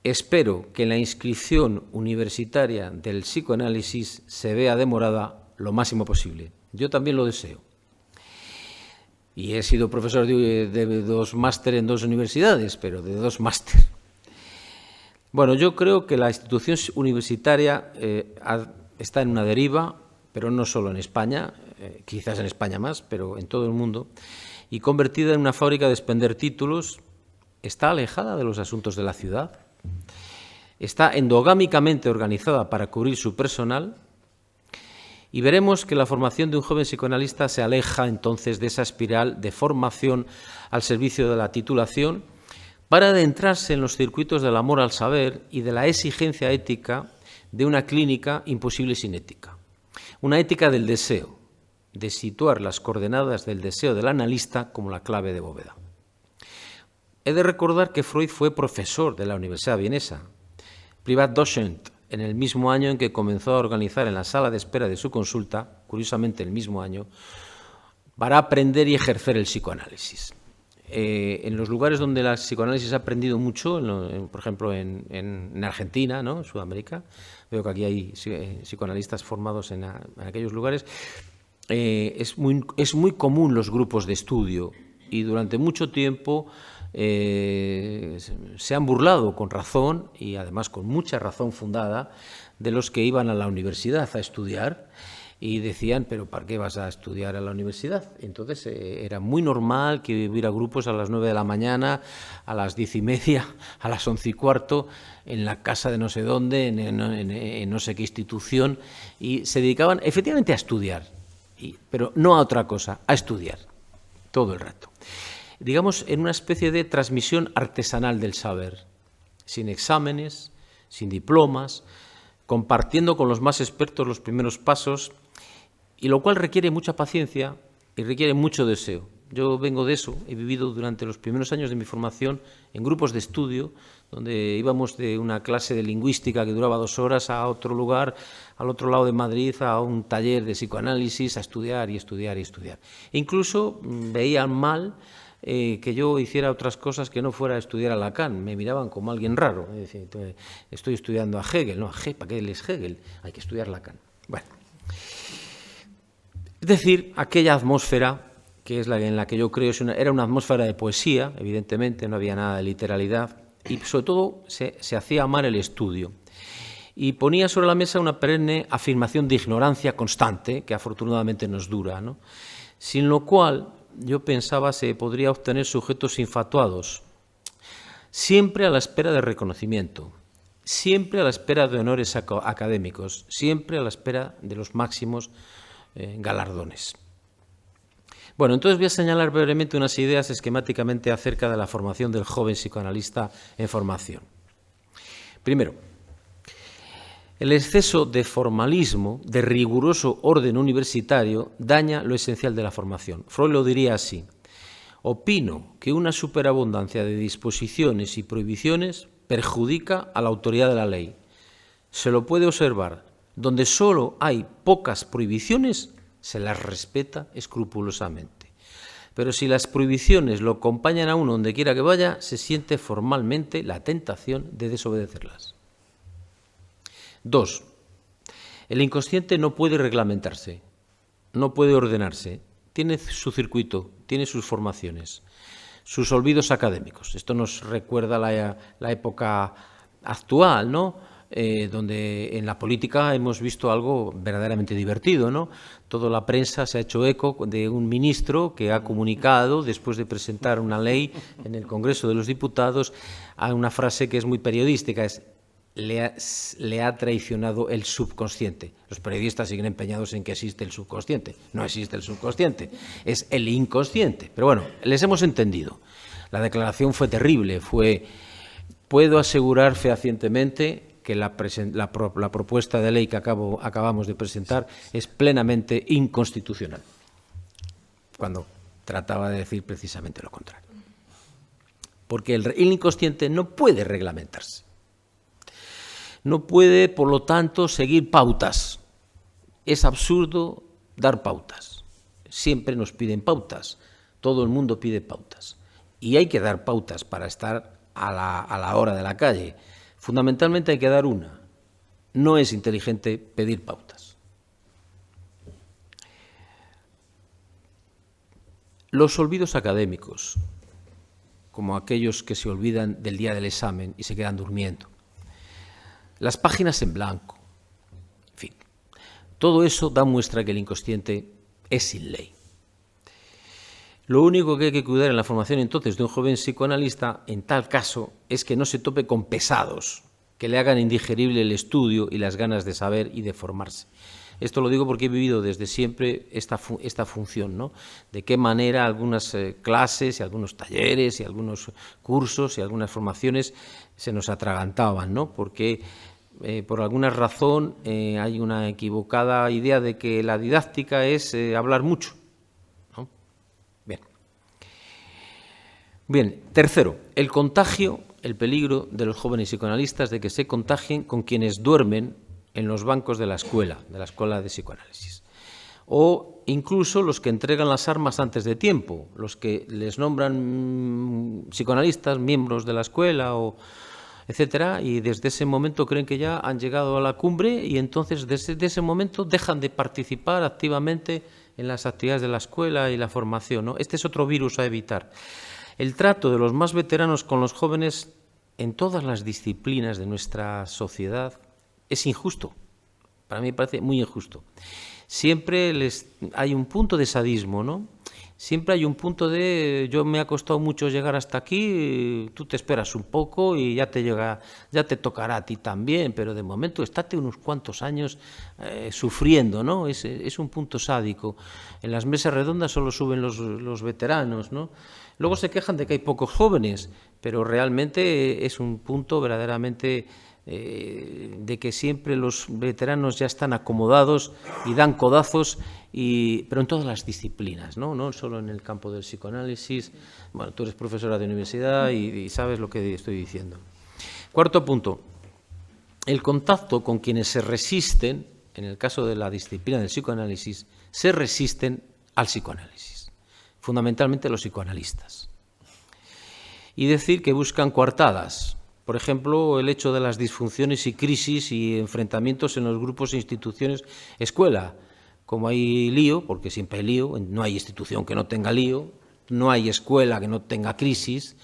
espero que la inscripción universitaria del psicoanálisis se vea demorada lo máximo posible. Yo también lo deseo. Y he sido profesor de 2 máster en 2 universidades, pero de 2 máster. Bueno, yo creo que la institución universitaria está en una deriva, pero no solo en España, quizás en España más, pero en todo el mundo, y convertida en una fábrica de expender títulos. Está alejada de los asuntos de la ciudad, está endogámicamente organizada para cubrir su personal, y veremos que la formación de un joven psicoanalista se aleja entonces de esa espiral de formación al servicio de la titulación para adentrarse en los circuitos del amor al saber y de la exigencia ética de una clínica imposible sin ética. Una ética del deseo, de situar las coordenadas del deseo del analista como la clave de bóveda. He de recordar que Freud fue profesor de la Universidad Vienesa, Privatdozent, en el mismo año en que comenzó a organizar en la sala de espera de su consulta, curiosamente el mismo año, para aprender y ejercer el psicoanálisis. En los lugares donde el psicoanálisis ha aprendido mucho, por ejemplo en Argentina, ¿no?, en Sudamérica, veo que aquí hay psicoanalistas formados en aquellos lugares, es muy común los grupos de estudio, y durante mucho tiempo se han burlado con razón, y además con mucha razón fundada, de los que iban a la universidad a estudiar y decían: ¿pero para qué vas a estudiar a la universidad? Entonces era muy normal que hubiera grupos a las 9 de la mañana, a las 10:30, a las 11:15, en la casa de no sé dónde, en no sé qué institución, y se dedicaban efectivamente a estudiar, pero no a otra cosa, a estudiar todo el rato. Digamos, en una especie de transmisión artesanal del saber, sin exámenes, sin diplomas, compartiendo con los más expertos los primeros pasos, y lo cual requiere mucha paciencia y requiere mucho deseo. Yo vengo de eso, he vivido durante los primeros años de mi formación en grupos de estudio, donde íbamos de una clase de lingüística que duraba 2 horas a otro lugar, al otro lado de Madrid, a un taller de psicoanálisis, a estudiar y estudiar y estudiar. E incluso veían mal que yo hiciera otras cosas que no fuera a estudiar a Lacan. Me miraban como alguien raro. Es decir, estoy estudiando a Hegel. No, ¿para qué lees Hegel? Hay que estudiar Lacan. Bueno. Es decir, aquella atmósfera, que es la en la que yo creo, era una atmósfera de poesía, evidentemente, no había nada de literalidad, y sobre todo se hacía amar el estudio. Y ponía sobre la mesa una perenne afirmación de ignorancia constante, que afortunadamente nos dura, ¿no?, sin lo cual yo pensaba se podría obtener sujetos infatuados, siempre a la espera de reconocimiento, siempre a la espera de honores académicos, siempre a la espera de los máximos galardones. Bueno, entonces voy a señalar brevemente unas ideas esquemáticamente acerca de la formación del joven psicoanalista en formación. Primero, el exceso de formalismo, de riguroso orden universitario, daña lo esencial de la formación. Freud lo diría así: opino que una superabundancia de disposiciones y prohibiciones perjudica a la autoridad de la ley. Se lo puede observar: donde solo hay pocas prohibiciones, se las respeta escrupulosamente. Pero si las prohibiciones lo acompañan a uno donde quiera que vaya, se siente formalmente la tentación de desobedecerlas. 2. El inconsciente no puede reglamentarse, no puede ordenarse, tiene su circuito, tiene sus formaciones, sus olvidos académicos. Esto nos recuerda la época actual, ¿no?, donde en la política hemos visto algo verdaderamente divertido, ¿no? Toda la prensa se ha hecho eco de un ministro que ha comunicado, después de presentar una ley en el Congreso de los Diputados, a una frase que es muy periodística, es: le ha traicionado el subconsciente. Los periodistas siguen empeñados en que existe el subconsciente. No existe el subconsciente, es el inconsciente. Pero bueno, les hemos entendido. La declaración fue terrible, puedo asegurar fehacientemente que la propuesta de ley que acabamos de presentar es plenamente inconstitucional, cuando trataba de decir precisamente lo contrario. Porque el inconsciente no puede reglamentarse. No puede, por lo tanto, seguir pautas. Es absurdo dar pautas. Siempre nos piden pautas. Todo el mundo pide pautas. Y hay que dar pautas para estar a la hora de la calle. Fundamentalmente hay que dar una. No es inteligente pedir pautas. Los olvidos académicos, como aquellos que se olvidan del día del examen y se quedan durmiendo. Las páginas en blanco. En fin, todo eso da muestra que el inconsciente es sin ley. Lo único que hay que cuidar en la formación entonces de un joven psicoanalista, en tal caso, es que no se tope con pesados, que le hagan indigerible el estudio y las ganas de saber y de formarse. Esto lo digo porque he vivido desde siempre esta función, ¿no? De qué manera algunas clases y algunos talleres y algunos cursos y algunas formaciones se nos atragantaban, ¿no? Porque por alguna razón hay una equivocada idea de que la didáctica es hablar mucho, ¿no? Bien, tercero, el contagio, el peligro de los jóvenes psicoanalistas de que se contagien con quienes duermen en los bancos de la escuela de psicoanálisis. O incluso los que entregan las armas antes de tiempo, los que les nombran psicoanalistas, miembros de la escuela, etcétera, y desde ese momento creen que ya han llegado a la cumbre y entonces desde ese momento dejan de participar activamente en las actividades de la escuela y la formación, ¿no? Este es otro virus a evitar. El trato de los más veteranos con los jóvenes en todas las disciplinas de nuestra sociedad es injusto. Para mí me parece muy injusto. Siempre hay un punto de sadismo, ¿no? Siempre hay un punto de yo me ha costado mucho llegar hasta aquí, tú te esperas un poco y ya te tocará a ti también, pero de momento estate unos cuantos años sufriendo, ¿no? Es un punto sádico. En las mesas redondas solo suben los veteranos, ¿no? Luego se quejan de que hay pocos jóvenes, pero realmente es un punto verdaderamente de que siempre los veteranos ya están acomodados y dan codazos, pero en todas las disciplinas, no solo en el campo del psicoanálisis. Bueno, tú eres profesora de universidad y sabes lo que estoy diciendo. Cuarto punto, el contacto con quienes se resisten, en el caso de la disciplina del psicoanálisis, se resisten al psicoanálisis, fundamentalmente los psicoanalistas. Y decir que buscan coartadas. Por ejemplo, el hecho de las disfunciones y crisis y enfrentamientos en los grupos e instituciones escuela. Como hay lío, porque siempre hay lío, no hay institución que no tenga lío, no hay escuela que no tenga crisis,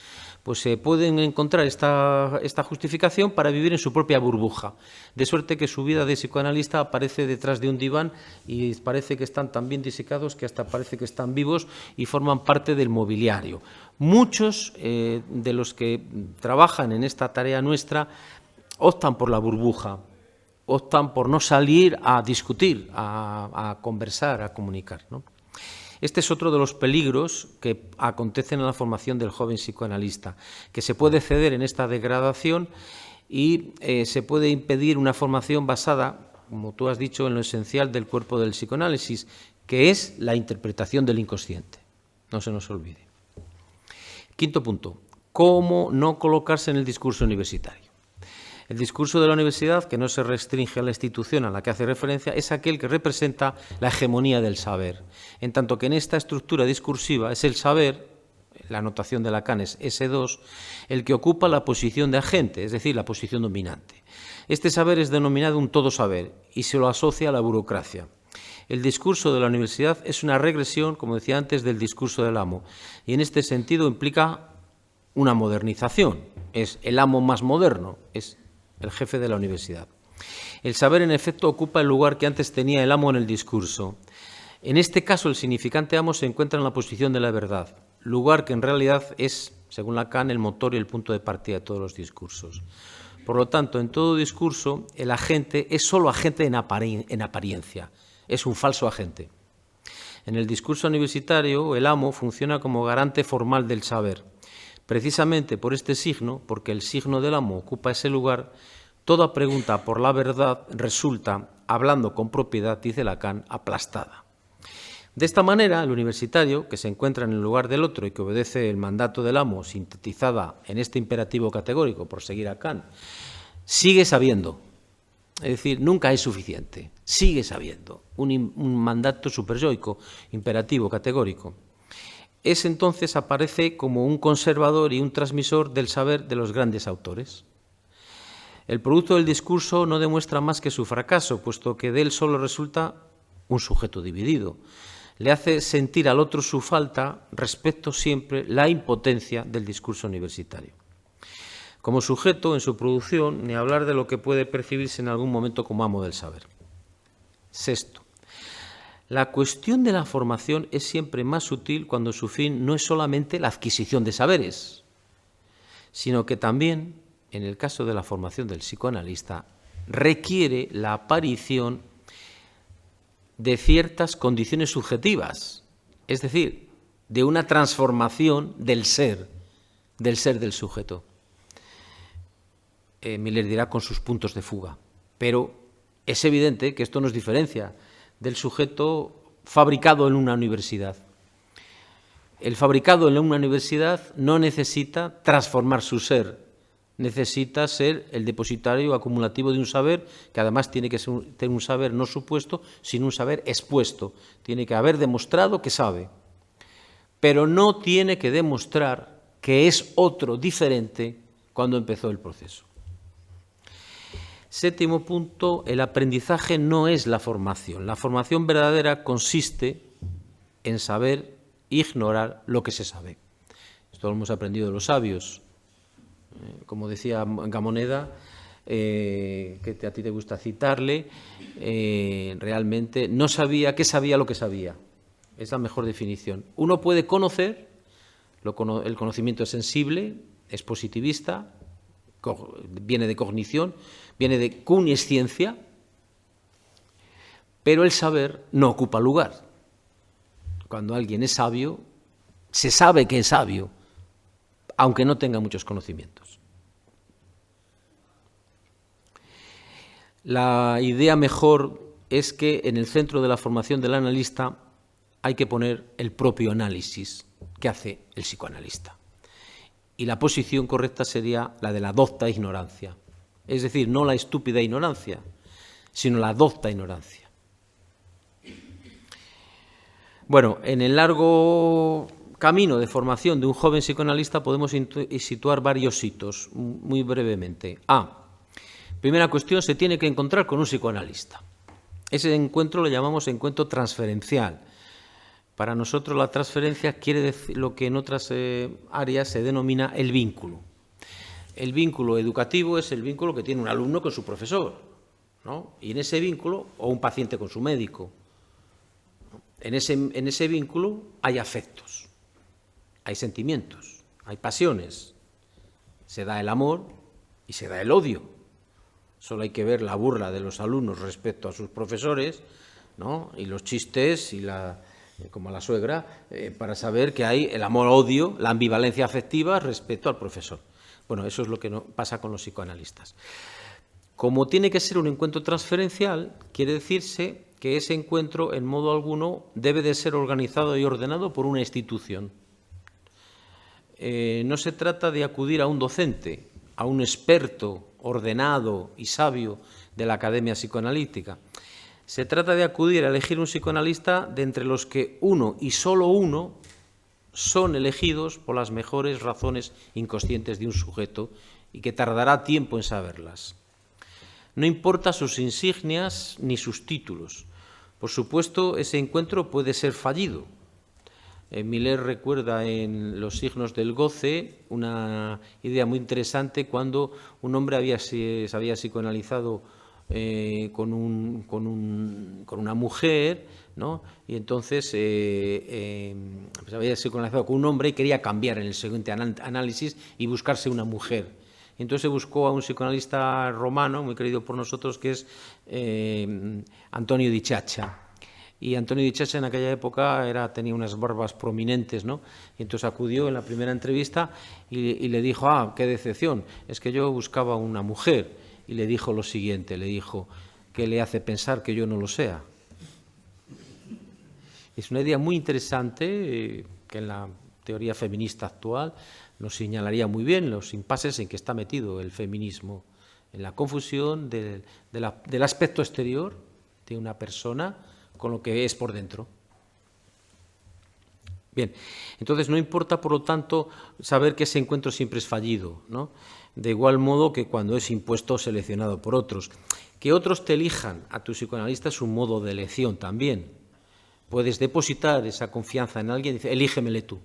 pues se pueden encontrar esta justificación para vivir en su propia burbuja. De suerte que su vida de psicoanalista aparece detrás de un diván y parece que están tan bien disecados que hasta parece que están vivos y forman parte del mobiliario. Muchos de los que trabajan en esta tarea nuestra optan por la burbuja, optan por no salir a discutir, a conversar, a comunicar, ¿no? Este es otro de los peligros que acontecen en la formación del joven psicoanalista, que se puede ceder en esta degradación y se puede impedir una formación basada, como tú has dicho, en lo esencial del cuerpo del psicoanálisis, que es la interpretación del inconsciente. No se nos olvide. Quinto punto, ¿cómo no colocarse en el discurso universitario? El discurso de la universidad, que no se restringe a la institución a la que hace referencia, es aquel que representa la hegemonía del saber, en tanto que en esta estructura discursiva es el saber, la notación de Lacan es S2, el que ocupa la posición de agente, es decir, la posición dominante. Este saber es denominado un todo saber y se lo asocia a la burocracia. El discurso de la universidad es una regresión, como decía antes, del discurso del amo, y en este sentido implica una modernización. Es el amo más moderno, es el jefe de la universidad. El saber, en efecto, ocupa el lugar que antes tenía el amo en el discurso. En este caso, el significante amo se encuentra en la posición de la verdad, lugar que en realidad es, según Lacan, el motor y el punto de partida de todos los discursos. Por lo tanto, en todo discurso, el agente es solo agente en apariencia, es un falso agente. En el discurso universitario, el amo funciona como garante formal del saber. Precisamente por este signo, porque el signo del amo ocupa ese lugar, toda pregunta por la verdad resulta, hablando con propiedad, dice Lacan, aplastada. De esta manera, el universitario, que se encuentra en el lugar del otro y que obedece el mandato del amo, sintetizada en este imperativo categórico, por seguir a Kant, sigue sabiendo. Es decir, nunca es suficiente, sigue sabiendo. Un mandato superyoico, imperativo, categórico. Es entonces, aparece como un conservador y un transmisor del saber de los grandes autores. El producto del discurso no demuestra más que su fracaso, puesto que de él solo resulta un sujeto dividido. Le hace sentir al otro su falta respecto siempre la impotencia del discurso universitario. Como sujeto, en su producción, ni hablar de lo que puede percibirse en algún momento como amo del saber. Sexto, la cuestión de la formación es siempre más sutil cuando su fin no es solamente la adquisición de saberes, sino que también, en el caso de la formación del psicoanalista, requiere la aparición de ciertas condiciones subjetivas, es decir, de una transformación del ser del sujeto. Miller dirá con sus puntos de fuga, pero es evidente que esto nos diferencia del sujeto fabricado en una universidad. El fabricado en una universidad no necesita transformar su ser, necesita ser el depositario acumulativo de un saber, que además tiene que tener un saber no supuesto, sino un saber expuesto. Tiene que haber demostrado que sabe, pero no tiene que demostrar que es otro diferente cuando empezó el proceso. Séptimo punto, el aprendizaje no es la formación. La formación verdadera consiste en saber ignorar lo que se sabe. Esto lo hemos aprendido de los sabios. Como decía Gamoneda, que a ti te gusta citarle, realmente no sabía que sabía lo que sabía. Es la mejor definición. Uno puede conocer, el conocimiento es sensible, es positivista, viene de cognición, viene de cunisciencia, pero el saber no ocupa lugar. Cuando alguien es sabio, se sabe que es sabio, aunque no tenga muchos conocimientos. La idea mejor es que en el centro de la formación del analista hay que poner el propio análisis que hace el psicoanalista. Y la posición correcta sería la de la docta ignorancia. Es decir, no la estúpida ignorancia, sino la docta ignorancia. Bueno, en el largo camino de formación de un joven psicoanalista podemos situar varios hitos, muy brevemente. Primera cuestión, se tiene que encontrar con un psicoanalista. Ese encuentro lo llamamos encuentro transferencial. Para nosotros la transferencia quiere decir lo que en otras áreas se denomina el vínculo. El vínculo educativo es el vínculo que tiene un alumno con su profesor, ¿no? Y en ese vínculo, o un paciente con su médico, en ese vínculo hay afectos, hay sentimientos, hay pasiones. Se da el amor y se da el odio. Solo hay que ver la burla de los alumnos respecto a sus profesores, ¿no? Y los chistes y como a la suegra, para saber que hay el amor-odio, la ambivalencia afectiva respecto al profesor. Bueno, eso es lo que pasa con los psicoanalistas. Como tiene que ser un encuentro transferencial, quiere decirse que ese encuentro, en modo alguno, debe de ser organizado y ordenado por una institución. No se trata de acudir a un docente, a un experto ordenado y sabio de la Academia Psicoanalítica. Se trata de acudir a elegir un psicoanalista de entre los que uno y solo uno son elegidos por las mejores razones inconscientes de un sujeto y que tardará tiempo en saberlas. No importa sus insignias ni sus títulos. Por supuesto, ese encuentro puede ser fallido. Miller recuerda en Los signos del goce una idea muy interesante cuando un hombre se había psicoanalizado con una mujer, ¿no? Y entonces se había psicoanalizado con un hombre y quería cambiar en el siguiente análisis y buscarse una mujer. Entonces buscó a un psicoanalista romano, muy querido por nosotros, que es Antonio di Ciaccia. Y Antonio di Ciaccia en aquella época tenía unas barbas prominentes, ¿no? Y entonces acudió en la primera entrevista y le dijo, qué decepción, es que yo buscaba una mujer. y le dijo lo siguiente, le dijo, ¿qué le hace pensar que yo no lo sea? Es una idea muy interesante que en la teoría feminista actual nos señalaría muy bien los impases en que está metido el feminismo, en la confusión del aspecto exterior de una persona con lo que es por dentro. Bien, entonces no importa, por lo tanto, saber que ese encuentro siempre es fallido, ¿no? De igual modo que cuando es impuesto o seleccionado por otros. Que otros te elijan a tu psicoanalista es un modo de elección también. Puedes depositar esa confianza en alguien y decir, elígemele tú.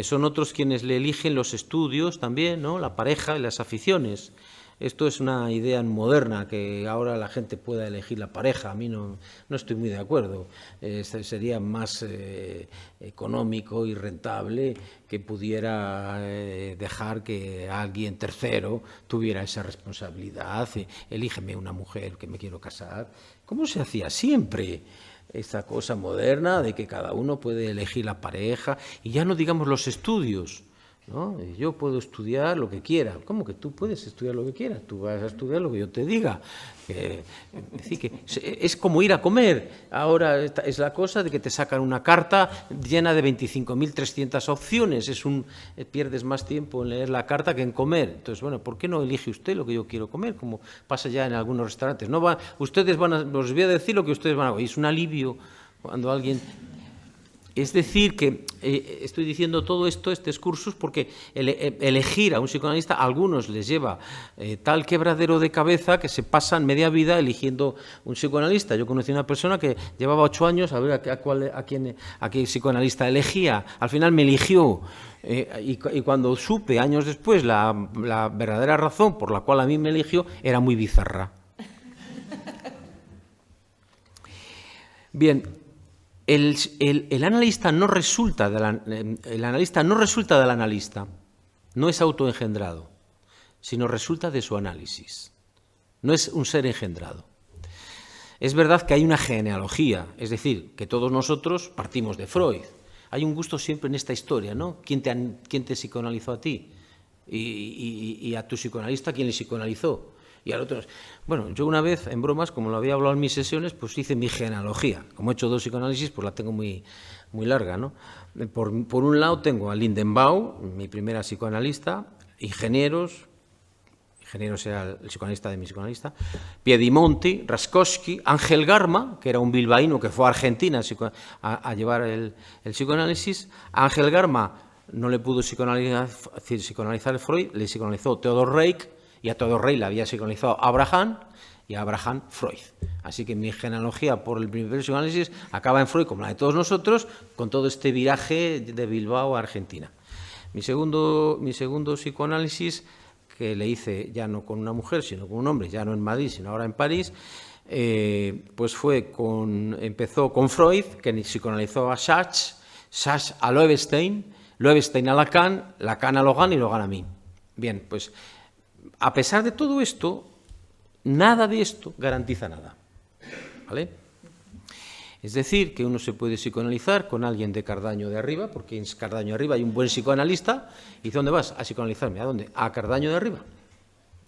Son otros quienes le eligen los estudios también, ¿no? La pareja y las aficiones. Esto es una idea moderna, que ahora la gente pueda elegir la pareja. A mí no estoy muy de acuerdo. Sería más económico y rentable que pudiera dejar que alguien tercero tuviera esa responsabilidad. Elígeme una mujer que me quiero casar. ¿Cómo se hacía siempre? Esta cosa moderna de que cada uno puede elegir la pareja, y ya no digamos los estudios, ¿no? Yo puedo estudiar lo que quiera. ¿Cómo que tú puedes estudiar lo que quieras? Tú vas a estudiar lo que yo te diga. Es decir, que es como ir a comer. Ahora es la cosa de que te sacan una carta llena de 25.300 opciones. Pierdes más tiempo en leer la carta que en comer. Entonces, bueno, ¿por qué no elige usted lo que yo quiero comer? Como pasa ya en algunos restaurantes. Os voy a decir lo que ustedes van a comer. Es un alivio cuando alguien... Es decir, que estoy diciendo todo esto, estos cursos, porque elegir a un psicoanalista a algunos les lleva tal quebradero de cabeza que se pasan media vida eligiendo un psicoanalista. Yo conocí a una persona que llevaba 8 años a ver a qué psicoanalista elegía. Al final me eligió. Y cuando supe, años después, la verdadera razón por la cual a mí me eligió, era muy bizarra. Bien. El analista no resulta del analista, no es autoengendrado, sino resulta de su análisis. No es un ser engendrado. Es verdad que hay una genealogía, es decir, que todos nosotros partimos de Freud. Hay un gusto siempre en esta historia, ¿no? ¿Quién te psicoanalizó a ti? Y a tu psicoanalista, ¿quién le psicoanalizó? Y al otro. Bueno, yo una vez, en bromas, como lo había hablado en mis sesiones, pues hice mi genealogía. Como he hecho 2 psicoanálisis, pues la tengo muy larga, ¿no? Por un lado tengo a Lindenbaum, mi primera psicoanalista, ingenieros era el psicoanalista de mi psicoanalista, Piedimonti, Raskowski, Ángel Garma, que era un bilbaíno que fue a Argentina a llevar el psicoanálisis. A Ángel Garma no le pudo psicoanalizar Freud, le psicoanalizó Theodor Reik, y a Theodor Reik le había psicoanalizado Abraham, y a Abraham Freud. Así que mi genealogía por el primer psicoanálisis acaba en Freud, como la de todos nosotros, con todo este viraje de Bilbao a Argentina. Mi segundo psicoanálisis, que le hice ya no con una mujer, sino con un hombre, ya no en Madrid, sino ahora en París, pues empezó con Freud, que psicoanalizó a Sachs a Loevestein a Lacan a Logan y Logan a mí. Bien, pues a pesar de todo esto, nada de esto garantiza nada, ¿vale? Es decir, que uno se puede psicoanalizar con alguien de Cardaño de arriba, porque en Cardaño de arriba hay un buen psicoanalista, y dice, ¿dónde vas? A psicoanalizarme. ¿A dónde? A Cardaño de arriba.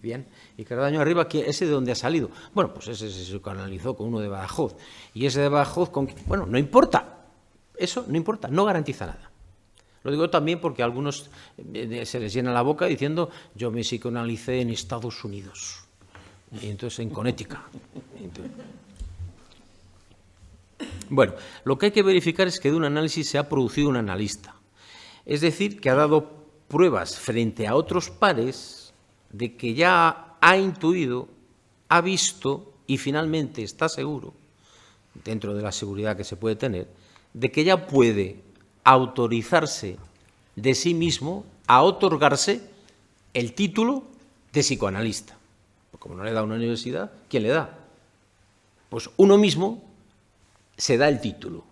Bien, y Cardaño de arriba, ¿ese de dónde ha salido? Bueno, pues ese se psicoanalizó con uno de Badajoz, y ese de Badajoz, bueno, no importa, eso no importa, no garantiza nada. Lo digo también porque a algunos se les llena la boca diciendo, yo me psicoanalicé en Estados Unidos, y entonces en Connecticut. Bueno, lo que hay que verificar es que de un análisis se ha producido un analista. Es decir, que ha dado pruebas frente a otros pares de que ya ha intuido, ha visto y finalmente está seguro, dentro de la seguridad que se puede tener, de que ya puede autorizarse de sí mismo a otorgarse el título de psicoanalista. Como no le da una universidad, ¿quién le da? Pues uno mismo se da el título,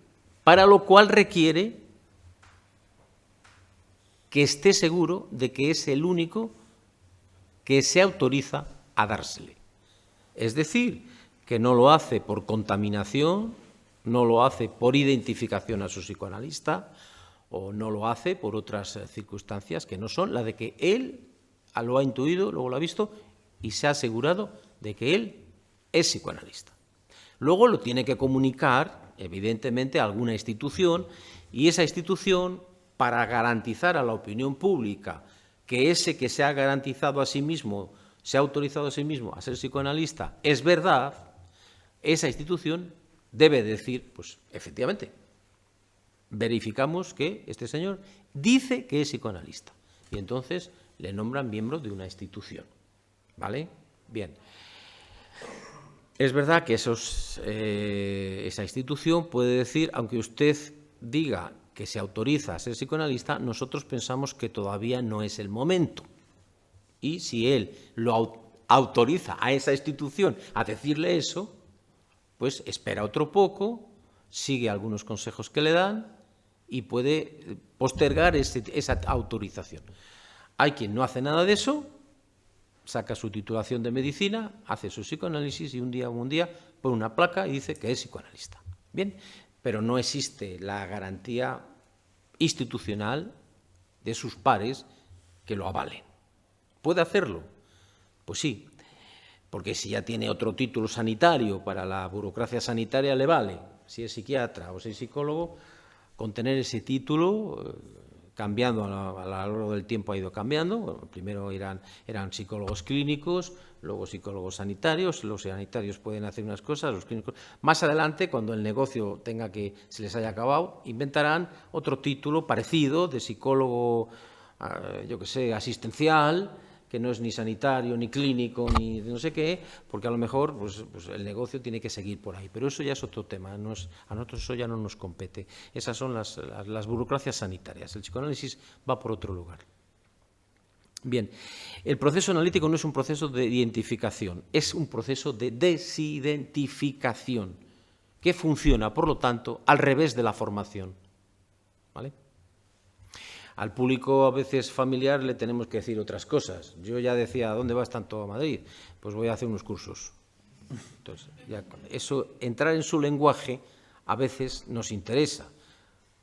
para lo cual requiere que esté seguro de que es el único que se autoriza a dársele. Es decir, que no lo hace por contaminación, no lo hace por identificación a su psicoanalista, o no lo hace por otras circunstancias que no son la de que él lo ha intuido, luego lo ha visto y se ha asegurado de que él es psicoanalista. Luego lo tiene que comunicar, evidentemente, a alguna institución, y esa institución, para garantizar a la opinión pública que ese que se ha garantizado a sí mismo, se ha autorizado a sí mismo a ser psicoanalista, es verdad, esa institución debe decir, pues efectivamente, verificamos que este señor dice que es psicoanalista. Y entonces le nombran miembro de una institución. ¿Vale? Bien. Es verdad que esa institución puede decir, aunque usted diga que se autoriza a ser psicoanalista, nosotros pensamos que todavía no es el momento. Y si él lo autoriza a esa institución a decirle eso, pues espera otro poco, sigue algunos consejos que le dan y puede postergar esa autorización. Hay quien no hace nada de eso, saca su titulación de medicina, hace su psicoanálisis y un día pone una placa y dice que es psicoanalista. Bien, pero no existe la garantía institucional de sus pares que lo avalen. ¿Puede hacerlo? Pues sí, porque si ya tiene otro título sanitario para la burocracia sanitaria le vale. Si es psiquiatra o si es psicólogo, con tener ese título, cambiando a lo largo del tiempo ha ido cambiando. Bueno, primero eran psicólogos clínicos, luego psicólogos sanitarios. Los sanitarios pueden hacer unas cosas, los clínicos. Más adelante, cuando el negocio se les haya acabado, inventarán otro título parecido de psicólogo, yo qué sé, asistencial, que no es ni sanitario, ni clínico, ni no sé qué, porque a lo mejor pues el negocio tiene que seguir por ahí. Pero eso ya es otro tema, a nosotros eso ya no nos compete. Esas son las burocracias sanitarias. El psicoanálisis va por otro lugar. Bien, el proceso analítico no es un proceso de identificación, es un proceso de desidentificación, que funciona, por lo tanto, al revés de la formación. ¿Vale? Al público a veces familiar le tenemos que decir otras cosas. Yo ya decía, ¿a dónde vas tanto a Madrid? Pues voy a hacer unos cursos. Entonces, entrar en su lenguaje a veces nos interesa,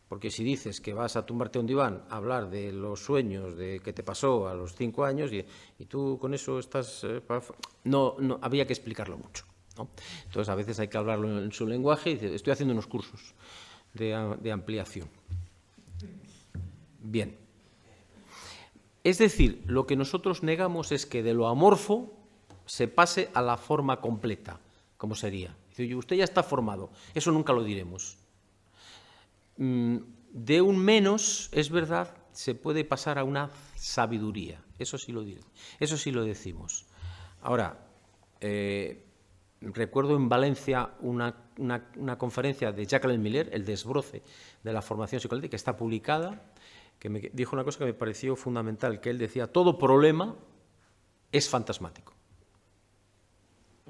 porque si dices que vas a tumbarte a un diván a hablar de los sueños de que te pasó a los 5 años y tú con eso estás... no, había que explicarlo mucho, ¿no? Entonces a veces hay que hablarlo en su lenguaje y dices, estoy haciendo unos cursos de ampliación. Bien. Es decir, lo que nosotros negamos es que de lo amorfo se pase a la forma completa, como sería. Dice, usted ya está formado, eso nunca lo diremos. De un menos, es verdad, se puede pasar a una sabiduría, eso sí lo diremos, eso sí lo decimos. Ahora, recuerdo en Valencia una conferencia de Jacqueline Miller, el desbroce de la formación psicoanalítica, que está publicada, que me dijo una cosa que me pareció fundamental, que él decía, todo problema es fantasmático.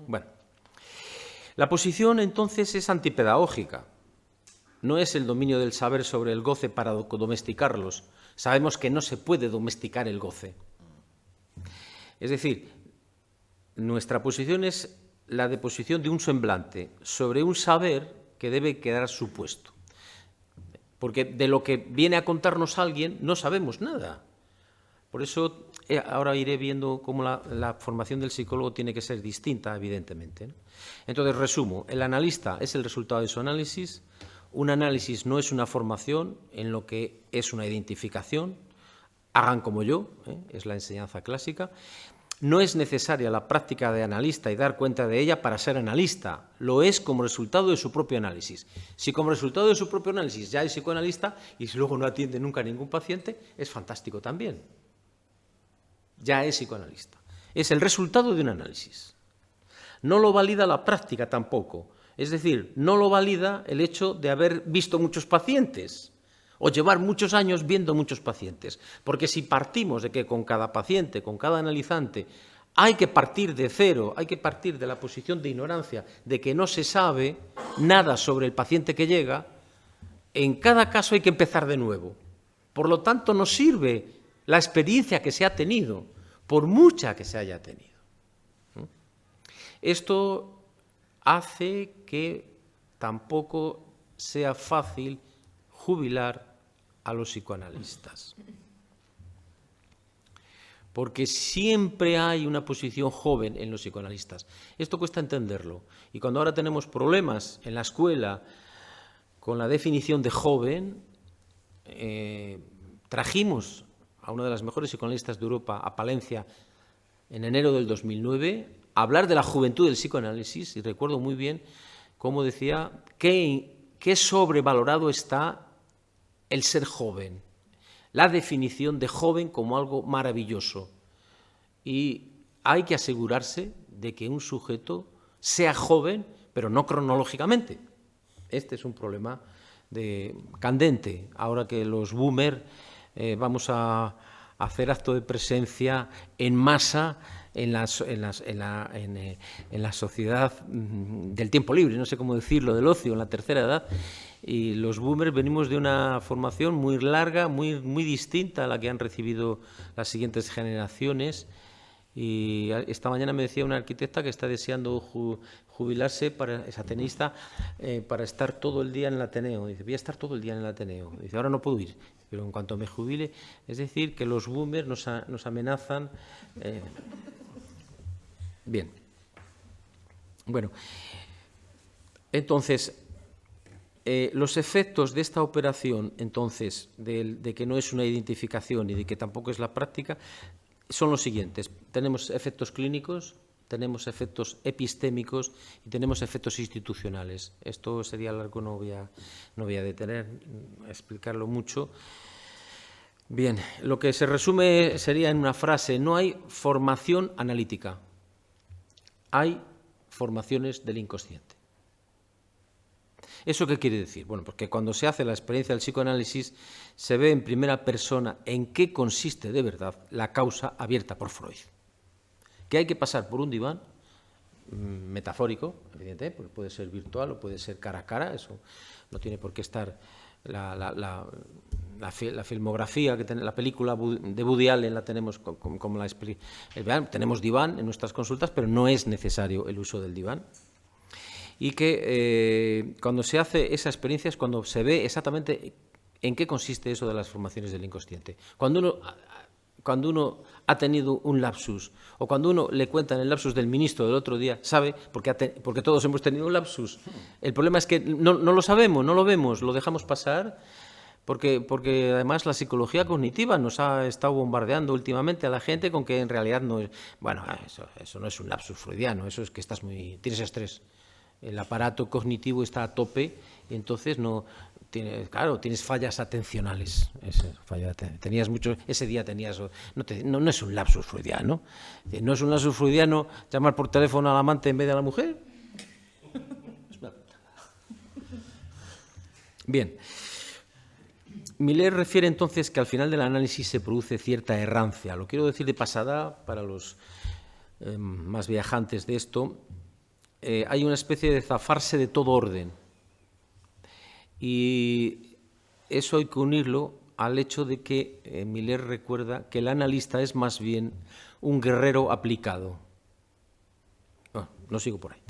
Bueno, la posición entonces es antipedagógica, no es el dominio del saber sobre el goce para domesticarlos. Sabemos que no se puede domesticar el goce. Es decir, nuestra posición es la deposición de un semblante sobre un saber que debe quedar supuesto. Porque de lo que viene a contarnos alguien no sabemos nada. Por eso ahora iré viendo cómo la formación del psicólogo tiene que ser distinta, evidentemente, ¿no? Entonces, resumo, el analista es el resultado de su análisis, un análisis no es una formación en lo que es una identificación, hagan como yo, es la enseñanza clásica. No es necesaria la práctica de analista y dar cuenta de ella para ser analista, lo es como resultado de su propio análisis. Si como resultado de su propio análisis ya es psicoanalista y si luego no atiende nunca a ningún paciente, es fantástico también. Ya es psicoanalista. Es el resultado de un análisis. No lo valida la práctica tampoco, es decir, no lo valida el hecho de haber visto muchos pacientes o llevar muchos años viendo muchos pacientes. Porque si partimos de que con cada paciente, con cada analizante, hay que partir de cero, hay que partir de la posición de ignorancia, de que no se sabe nada sobre el paciente que llega, en cada caso hay que empezar de nuevo. Por lo tanto, no sirve la experiencia que se ha tenido, por mucha que se haya tenido. Esto hace que tampoco sea fácil jubilar a los psicoanalistas. porque siempre hay una posición joven en los psicoanalistas. Esto cuesta entenderlo. Y cuando ahora tenemos problemas en la escuela con la definición de joven, trajimos a una de las mejores psicoanalistas de Europa, a Palencia, en enero del 2009, a hablar de la juventud del psicoanálisis, y recuerdo muy bien cómo decía qué sobrevalorado está el ser joven, la definición de joven como algo maravilloso. Y hay que asegurarse de que un sujeto sea joven, pero no cronológicamente. Este es un problema candente. Ahora que los boomers vamos a hacer acto de presencia en masa en la sociedad del tiempo libre, no sé cómo decirlo, del ocio, en la tercera edad. Y los boomers venimos de una formación muy larga, muy distinta a la que han recibido las siguientes generaciones. Y esta mañana me decía una arquitecta que está deseando jubilarse, es ateneísta, para estar todo el día en el Ateneo. Dice, voy a estar todo el día en el Ateneo. Dice, ahora no puedo ir, pero en cuanto me jubile. Es decir, que los boomers nos amenazan. Bien. Bueno, entonces, los efectos de esta operación, entonces, de que no es una identificación y de que tampoco es la práctica, son los siguientes. Tenemos efectos clínicos, tenemos efectos epistémicos y tenemos efectos institucionales. Esto sería largo, no voy a detener a explicarlo mucho. Bien, lo que se resume sería en una frase: no hay formación analítica, hay formaciones del inconsciente. ¿Eso qué quiere decir? Bueno, porque cuando se hace la experiencia del psicoanálisis se ve en primera persona en qué consiste de verdad la causa abierta por Freud. Que hay que pasar por un diván metafórico, evidente, porque puede ser virtual o puede ser cara a cara, eso no tiene por qué estar la filmografía, la película de Woody Allen la tenemos como tenemos diván en nuestras consultas, pero no es necesario el uso del diván. Y que cuando se hace esa experiencia es cuando se ve exactamente en qué consiste eso de las formaciones del inconsciente. Cuando uno ha tenido un lapsus, o cuando uno le cuentan el lapsus del ministro del otro día, sabe, porque todos hemos tenido un lapsus. El problema es que no lo sabemos, no lo vemos, lo dejamos pasar, porque además la psicología cognitiva nos ha estado bombardeando últimamente a la gente con que en realidad no es... Bueno, eso no es un lapsus freudiano, eso es que tienes estrés. El aparato cognitivo está a tope y entonces tienes fallas atencionales. Ese día tenías... No es un lapsus freudiano. No es un lapsus freudiano llamar por teléfono al amante en vez de a la mujer. Bien. Miller refiere entonces que al final del análisis se produce cierta errancia. Lo quiero decir de pasada para los más viajantes de esto. Hay una especie de zafarse de todo orden. Y eso hay que unirlo al hecho de que Miller recuerda que el analista es más bien un guerrero aplicado. No sigo por ahí.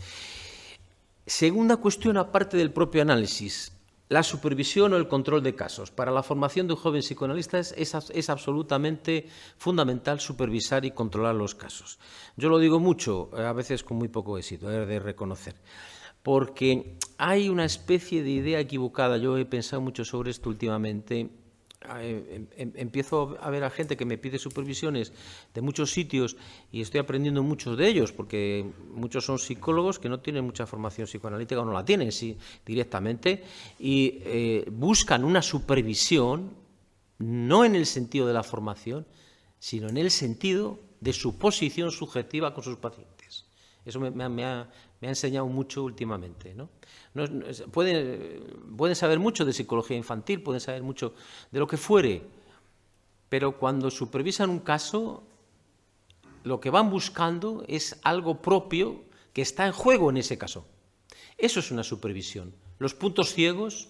Segunda cuestión, aparte del propio análisis, la supervisión o el control de casos. Para la formación de un joven psicoanalista es absolutamente fundamental supervisar y controlar los casos. Yo lo digo mucho, a veces con muy poco éxito, he de reconocer, porque hay una especie de idea equivocada. Yo he pensado mucho sobre esto últimamente. Empiezo a ver a gente que me pide supervisiones de muchos sitios y estoy aprendiendo muchos de ellos, porque muchos son psicólogos que no tienen mucha formación psicoanalítica o no la tienen directamente, y buscan una supervisión no en el sentido de la formación, sino en el sentido de su posición subjetiva con sus pacientes. Eso me ha enseñado mucho últimamente, ¿no? Pueden saber mucho de psicología infantil, pueden saber mucho de lo que fuere, pero cuando supervisan un caso, lo que van buscando es algo propio que está en juego en ese caso. Eso es una supervisión. Los puntos ciegos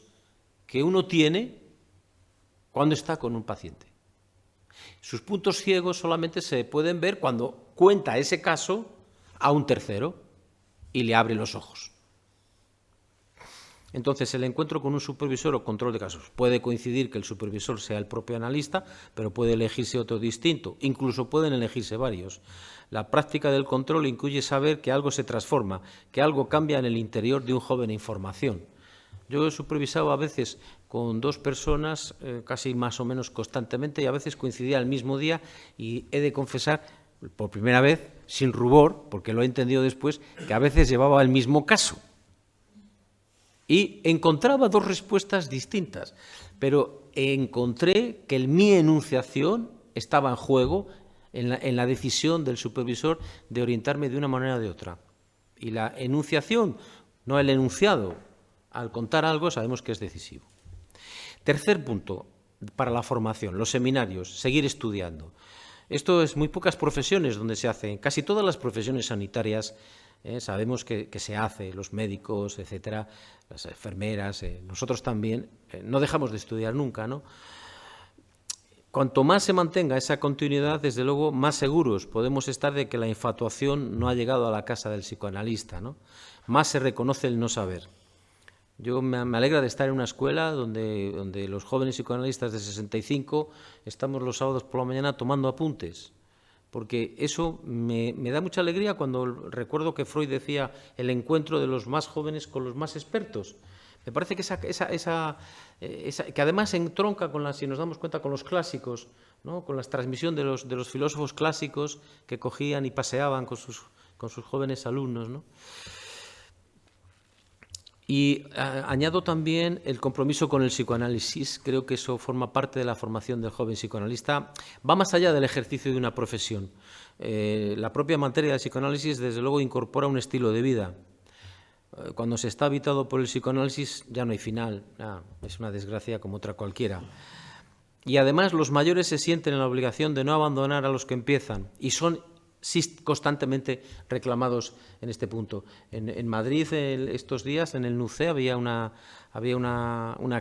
que uno tiene cuando está con un paciente. Sus puntos ciegos solamente se pueden ver cuando cuenta ese caso a un tercero y le abre los ojos. Entonces, el encuentro con un supervisor o control de casos puede coincidir que el supervisor sea el propio analista, pero puede elegirse otro distinto, incluso pueden elegirse varios. La práctica del control incluye saber que algo se transforma, que algo cambia en el interior de un joven en formación. Yo he supervisado a veces con 2 personas, casi más o menos constantemente, y a veces coincidía el mismo día, y he de confesar, por primera vez, sin rubor, porque lo he entendido después, que a veces llevaba el mismo caso. Y encontraba 2 respuestas distintas, pero encontré que mi enunciación estaba en juego en la decisión del supervisor de orientarme de una manera o de otra. Y la enunciación, no el enunciado, al contar algo sabemos que es decisivo. Tercer punto, para la formación, los seminarios, seguir estudiando. Esto es muy pocas profesiones donde se hace, en casi todas las profesiones sanitarias sabemos que se hace, los médicos, etcétera, las enfermeras, nosotros también, no dejamos de estudiar nunca, ¿no? Cuanto más se mantenga esa continuidad, desde luego, más seguros podemos estar de que la infatuación no ha llegado a la casa del psicoanalista, ¿no? Más se reconoce el no saber. Yo me alegra de estar en una escuela donde los jóvenes psicoanalistas de 65 estamos los sábados por la mañana tomando apuntes, porque eso me da mucha alegría cuando recuerdo que Freud decía el encuentro de los más jóvenes con los más expertos. Me parece que que además entronca con si nos damos cuenta, con los clásicos, ¿no? Con la transmisión de los filósofos clásicos que cogían y paseaban con sus jóvenes alumnos, ¿no? Y añado también el compromiso con el psicoanálisis. Creo que eso forma parte de la formación del joven psicoanalista. Va más allá del ejercicio de una profesión. La propia materia del psicoanálisis, desde luego, incorpora un estilo de vida. Cuando se está habitado por el psicoanálisis ya no hay final. Es una desgracia como otra cualquiera. Y además los mayores se sienten en la obligación de no abandonar a los que empiezan y son constantemente reclamados en este punto. En Madrid estos días, en el NUCE, había una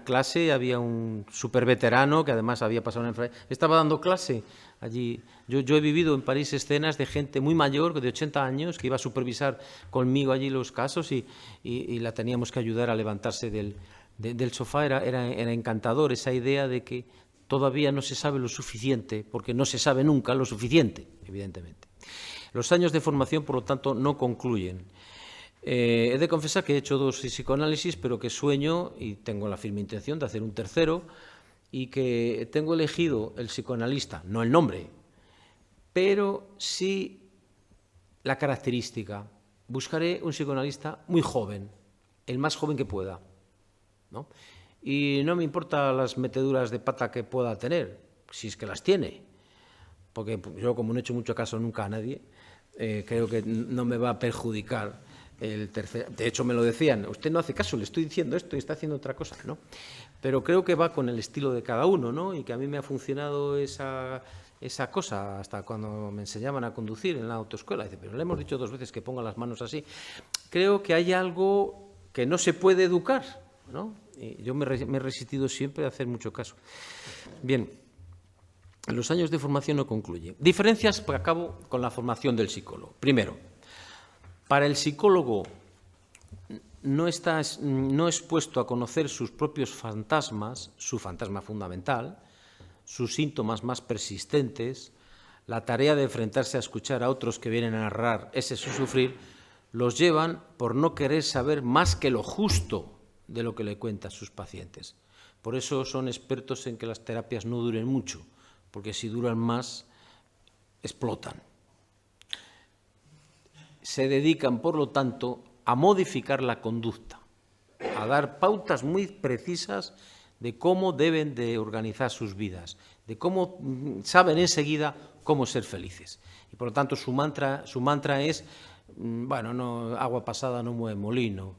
clase, había un superveterano que además había pasado una enfermedad. Estaba dando clase allí. Yo he vivido en París escenas de gente muy mayor, de 80 años, que iba a supervisar conmigo allí los casos y la teníamos que ayudar a levantarse del sofá. Era encantador esa idea de que todavía no se sabe lo suficiente, porque no se sabe nunca lo suficiente, evidentemente. Los años de formación, por lo tanto, no concluyen. He de confesar que he hecho 2 psicoanálisis, pero que sueño, y tengo la firme intención de hacer un tercero, y que tengo elegido el psicoanalista, no el nombre, pero sí la característica. Buscaré un psicoanalista muy joven, el más joven que pueda, ¿no? Y no me importa las meteduras de pata que pueda tener, si es que las tiene, porque yo, como no he hecho mucho caso nunca a nadie, creo que no me va a perjudicar el tercer. De hecho, me lo decían, usted no hace caso, le estoy diciendo esto y está haciendo otra cosa, ¿no? Pero creo que va con el estilo de cada uno, ¿no? Y que a mí me ha funcionado esa cosa hasta cuando me enseñaban a conducir en la autoescuela. Dice, pero le hemos dicho 2 veces que ponga las manos así. Creo que hay algo que no se puede educar, ¿no? Y yo me he resistido siempre a hacer mucho caso. Bien, los años de formación no concluyen. Diferencias, por acabo, con la formación del psicólogo. Primero, para el psicólogo no es puesto a conocer sus propios fantasmas, su fantasma fundamental, sus síntomas más persistentes, la tarea de enfrentarse a escuchar a otros que vienen a narrar ese su sufrir, los llevan por no querer saber más que lo justo de lo que le cuentan sus pacientes. Por eso son expertos en que las terapias no duren mucho, porque si duran más, explotan. Se dedican, por lo tanto, a modificar la conducta, a dar pautas muy precisas de cómo deben de organizar sus vidas, de cómo saben enseguida cómo ser felices. Y por lo tanto su mantra es, bueno, no, agua pasada no mueve molino,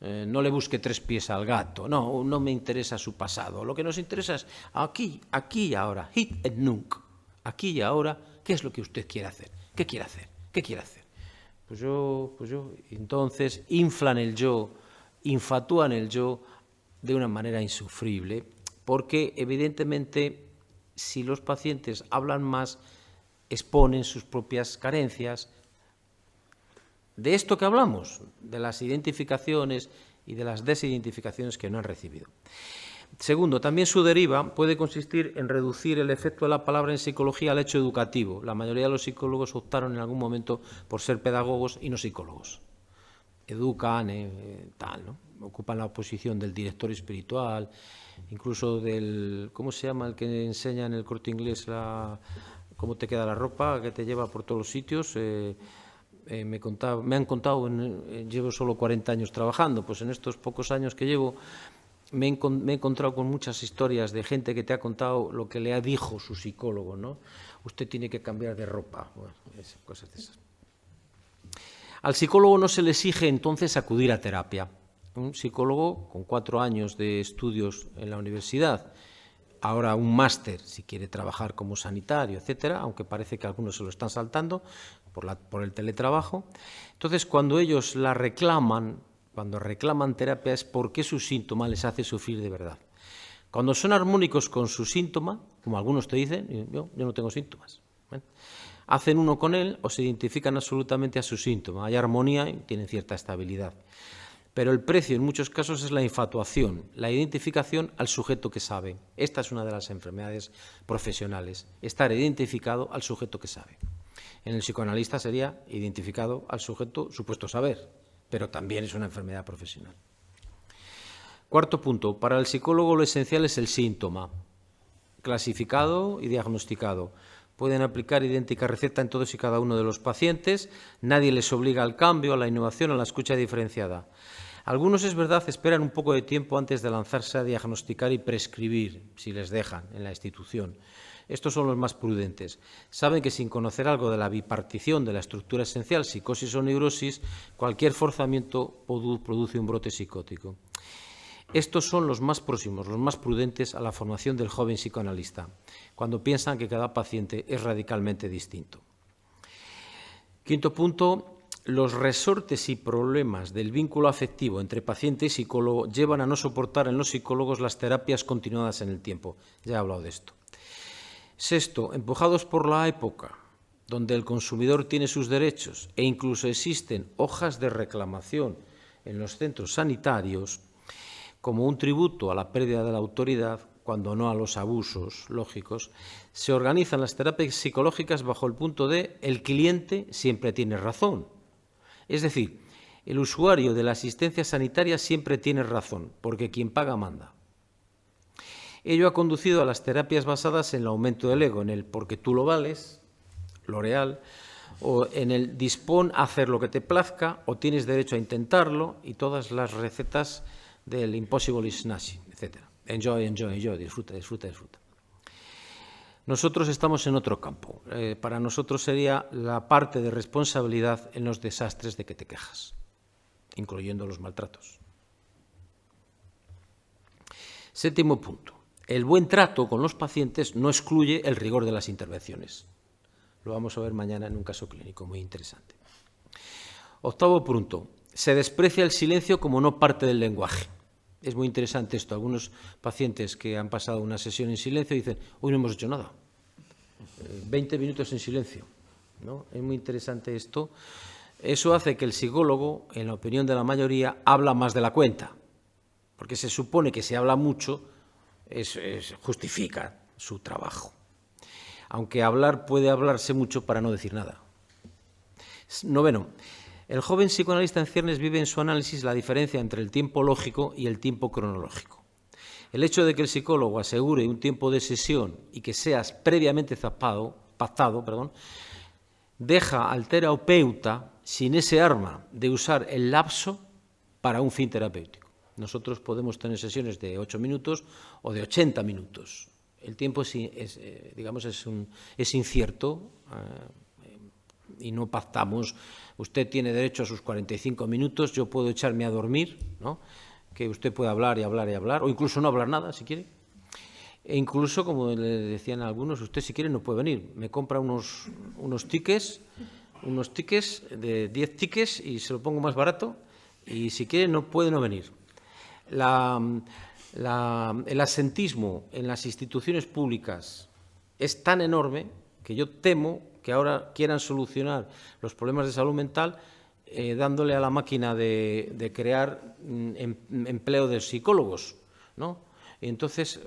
no le busque 3 pies al gato, no me interesa su pasado, lo que nos interesa es aquí y ahora, hit and nunc, aquí y ahora, ¿qué es lo que usted quiere hacer? ¿Qué quiere hacer? ¿Qué quiere hacer? Pues yo, entonces inflan el yo, infatúan el yo de una manera insufrible, porque evidentemente si los pacientes hablan más, exponen sus propias carencias. De esto que hablamos, de las identificaciones y de las desidentificaciones que no han recibido. Segundo, también su deriva puede consistir en reducir el efecto de la palabra en psicología al hecho educativo. La mayoría de los psicólogos optaron en algún momento por ser pedagogos y no psicólogos. Educan, tal, ¿no? Ocupan la posición del director espiritual, incluso del, ¿cómo se llama el que enseña en el Corte Inglés cómo te queda la ropa, que te lleva por todos los sitios? Me han contado, llevo solo 40 años trabajando, pues en estos pocos años que llevo me he encontrado con muchas historias de gente que te ha contado lo que le dijo su psicólogo, ¿no? Usted tiene que cambiar de ropa, bueno, cosas de esas. Al psicólogo no se le exige entonces acudir a terapia. Un psicólogo con 4 años de estudios en la universidad, ahora un máster si quiere trabajar como sanitario, etcétera, aunque parece que algunos se lo están saltando por el teletrabajo. Entonces, cuando ellos cuando reclaman terapia es porque su síntoma les hace sufrir de verdad. Cuando son armónicos con su síntoma, como algunos te dicen, yo no tengo síntomas, ¿eh? Hacen uno con él o se identifican absolutamente a su síntoma. Hay armonía y tienen cierta estabilidad. Pero el precio en muchos casos es la infatuación, la identificación al sujeto que sabe. Esta es una de las enfermedades profesionales, estar identificado al sujeto que sabe. En el psicoanalista sería identificado al sujeto supuesto saber, pero también es una enfermedad profesional. Cuarto punto, para el psicólogo lo esencial es el síntoma, clasificado y diagnosticado. Pueden aplicar idéntica receta en todos y cada uno de los pacientes, nadie les obliga al cambio, a la innovación, a la escucha diferenciada. Algunos, es verdad, esperan un poco de tiempo antes de lanzarse a diagnosticar y prescribir, si les dejan en la institución. Estos son los más prudentes. Saben que sin conocer algo de la bipartición de la estructura esencial, psicosis o neurosis, cualquier forzamiento produce un brote psicótico. Estos son los más próximos, los más prudentes a la formación del joven psicoanalista, cuando piensan que cada paciente es radicalmente distinto. Quinto punto, los resortes y problemas del vínculo afectivo entre paciente y psicólogo llevan a no soportar en los psicólogos las terapias continuadas en el tiempo. Ya he hablado de esto. Sexto, empujados por la época, donde el consumidor tiene sus derechos e incluso existen hojas de reclamación en los centros sanitarios, como un tributo a la pérdida de la autoridad, cuando no a los abusos lógicos, se organizan las terapias psicológicas bajo el punto de el cliente siempre tiene razón. Es decir, el usuario de la asistencia sanitaria siempre tiene razón, porque quien paga manda. Ello ha conducido a las terapias basadas en el aumento del ego, en el porque tú lo vales, lo real, o en el dispón a hacer lo que te plazca, o tienes derecho a intentarlo, y todas las recetas del impossible is nothing, etc. Enjoy, enjoy, enjoy, disfruta, disfruta, disfruta. Nosotros estamos en otro campo. Para nosotros sería la parte de responsabilidad en los desastres de que te quejas, incluyendo los maltratos. Séptimo punto. El buen trato con los pacientes no excluye el rigor de las intervenciones. Lo vamos a ver mañana en un caso clínico muy interesante. Octavo punto. Se desprecia el silencio como no parte del lenguaje. Es muy interesante esto. Algunos pacientes que han pasado una sesión en silencio dicen, hoy no hemos hecho nada. 20 minutos en silencio, ¿no? Es muy interesante esto. Eso hace que el psicólogo, en la opinión de la mayoría, habla más de la cuenta. Porque se supone que si habla mucho, justifica su trabajo. Aunque puede hablarse mucho para no decir nada. Noveno. El joven psicoanalista en ciernes vive en su análisis la diferencia entre el tiempo lógico y el tiempo cronológico. El hecho de que el psicólogo asegure un tiempo de sesión y que seas previamente pactado, deja al terapeuta sin ese arma de usar el lapso para un fin terapéutico. Nosotros podemos tener sesiones de 8 minutos o de 80 minutos. El tiempo es incierto y no pactamos. Usted tiene derecho a sus 45 minutos, yo puedo echarme a dormir, ¿no? Que usted puede hablar y hablar y hablar, o incluso no hablar nada si quiere. E incluso, como le decían algunos, usted si quiere no puede venir. Me compra unos tickets de 10 tickets y se lo pongo más barato y si quiere no puede no venir. El asentismo en las instituciones públicas es tan enorme que yo temo que ahora quieran solucionar los problemas de salud mental dándole a la máquina de crear empleo de psicólogos, ¿no? Y entonces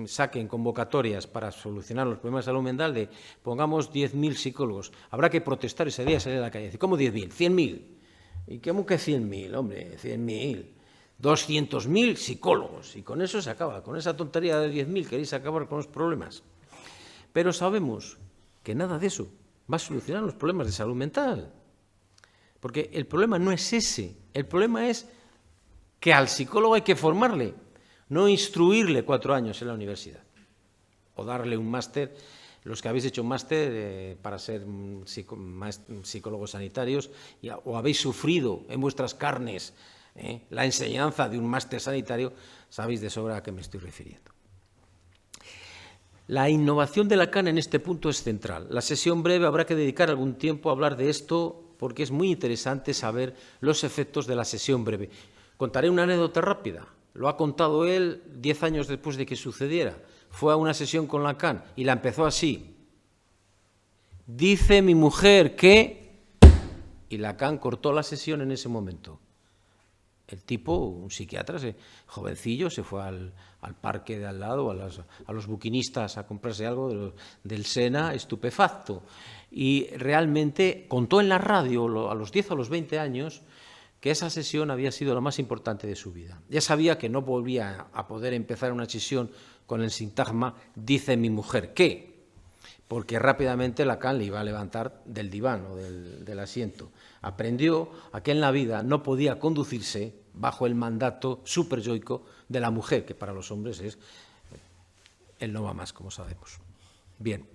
saquen convocatorias para solucionar los problemas de salud mental de pongamos 10.000 psicólogos. Habrá que protestar ese día y salir a la calle. Decir, ¿cómo 10.000? 100.000. ¿Y cómo que 100.000? Hombre, 100.000. 200.000 psicólogos. Y con eso se acaba. Con esa tontería de 10.000 queréis acabar con los problemas. Pero sabemos que nada de eso va a solucionar los problemas de salud mental. Porque el problema no es ese. El problema es que al psicólogo hay que formarle, no instruirle 4 años en la universidad. O darle un máster, los que habéis hecho un máster para ser psicólogos sanitarios, o habéis sufrido en vuestras carnes la enseñanza de un máster sanitario, sabéis de sobra a qué me estoy refiriendo. La innovación de Lacan en este punto es central. La sesión breve habrá que dedicar algún tiempo a hablar de esto porque es muy interesante saber los efectos de la sesión breve. Contaré una anécdota rápida. Lo ha contado él 10 años después de que sucediera. Fue a una sesión con Lacan y la empezó así. Dice mi mujer que... Y Lacan cortó la sesión en ese momento. El tipo, un psiquiatra, jovencillo, se fue al parque de al lado, a los buquinistas a comprarse algo del Sena, estupefacto. Y realmente contó en la radio, a los 10 o a los 20 años, que esa sesión había sido la más importante de su vida. Ya sabía que no volvía a poder empezar una sesión con el sintagma dice mi mujer que, porque rápidamente Lacan le iba a levantar del diván o del asiento. Aprendió a que en la vida no podía conducirse bajo el mandato superyoico de la mujer, que para los hombres es el no va más, como sabemos. Bien.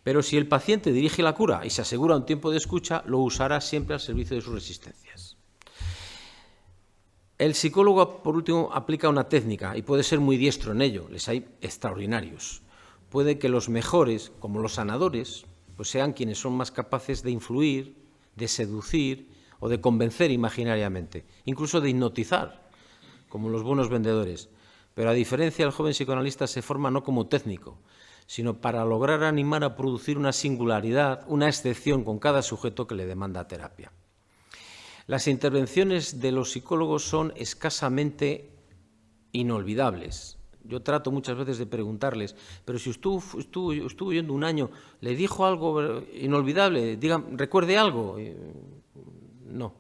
Pero si el paciente dirige la cura y se asegura un tiempo de escucha, lo usará siempre al servicio de sus resistencias. El psicólogo, por último, aplica una técnica y puede ser muy diestro en ello. Les hay extraordinarios. Puede que los mejores, como los sanadores, pues sean quienes son más capaces de influir, de seducir o de convencer imaginariamente, incluso de hipnotizar, como los buenos vendedores. Pero a diferencia, el joven psicoanalista se forma no como técnico, sino para lograr animar a producir una singularidad, una excepción con cada sujeto que le demanda terapia. Las intervenciones de los psicólogos son escasamente inolvidables. Yo trato muchas veces de preguntarles, pero si estuvo oyendo un año, ¿le dijo algo inolvidable? ¿Recuerde algo? No.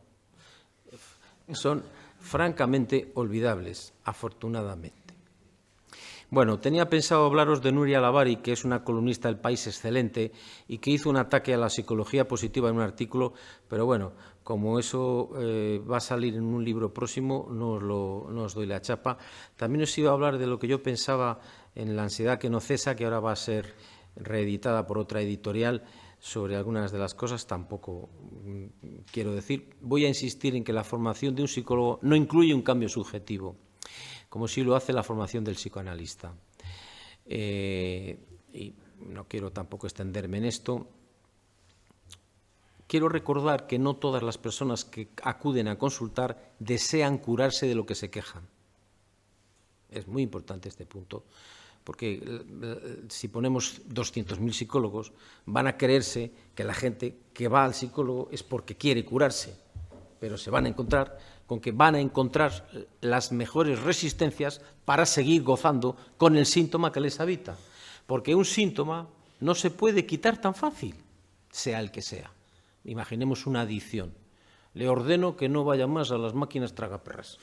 Son francamente olvidables, afortunadamente. Bueno, tenía pensado hablaros de Nuria Lavari, que es una columnista del País excelente y que hizo un ataque a la psicología positiva en un artículo, pero bueno, como eso va a salir en un libro próximo, no os doy la chapa. También os iba a hablar de lo que yo pensaba en La ansiedad que no cesa, que ahora va a ser reeditada por otra editorial, sobre algunas de las cosas, tampoco quiero decir. Voy a insistir en que la formación de un psicólogo no incluye un cambio subjetivo, como sí lo hace la formación del psicoanalista. Y no quiero tampoco extenderme en esto. Quiero recordar que no todas las personas que acuden a consultar desean curarse de lo que se quejan. Es muy importante este punto, porque si ponemos 200.000 psicólogos, van a creerse que la gente que va al psicólogo es porque quiere curarse, pero se van a encontrar con que van a encontrar las mejores resistencias para seguir gozando con el síntoma que les habita. Porque un síntoma no se puede quitar tan fácil, sea el que sea. Imaginemos una adicción. Le ordeno que no vaya más a las máquinas tragaperras.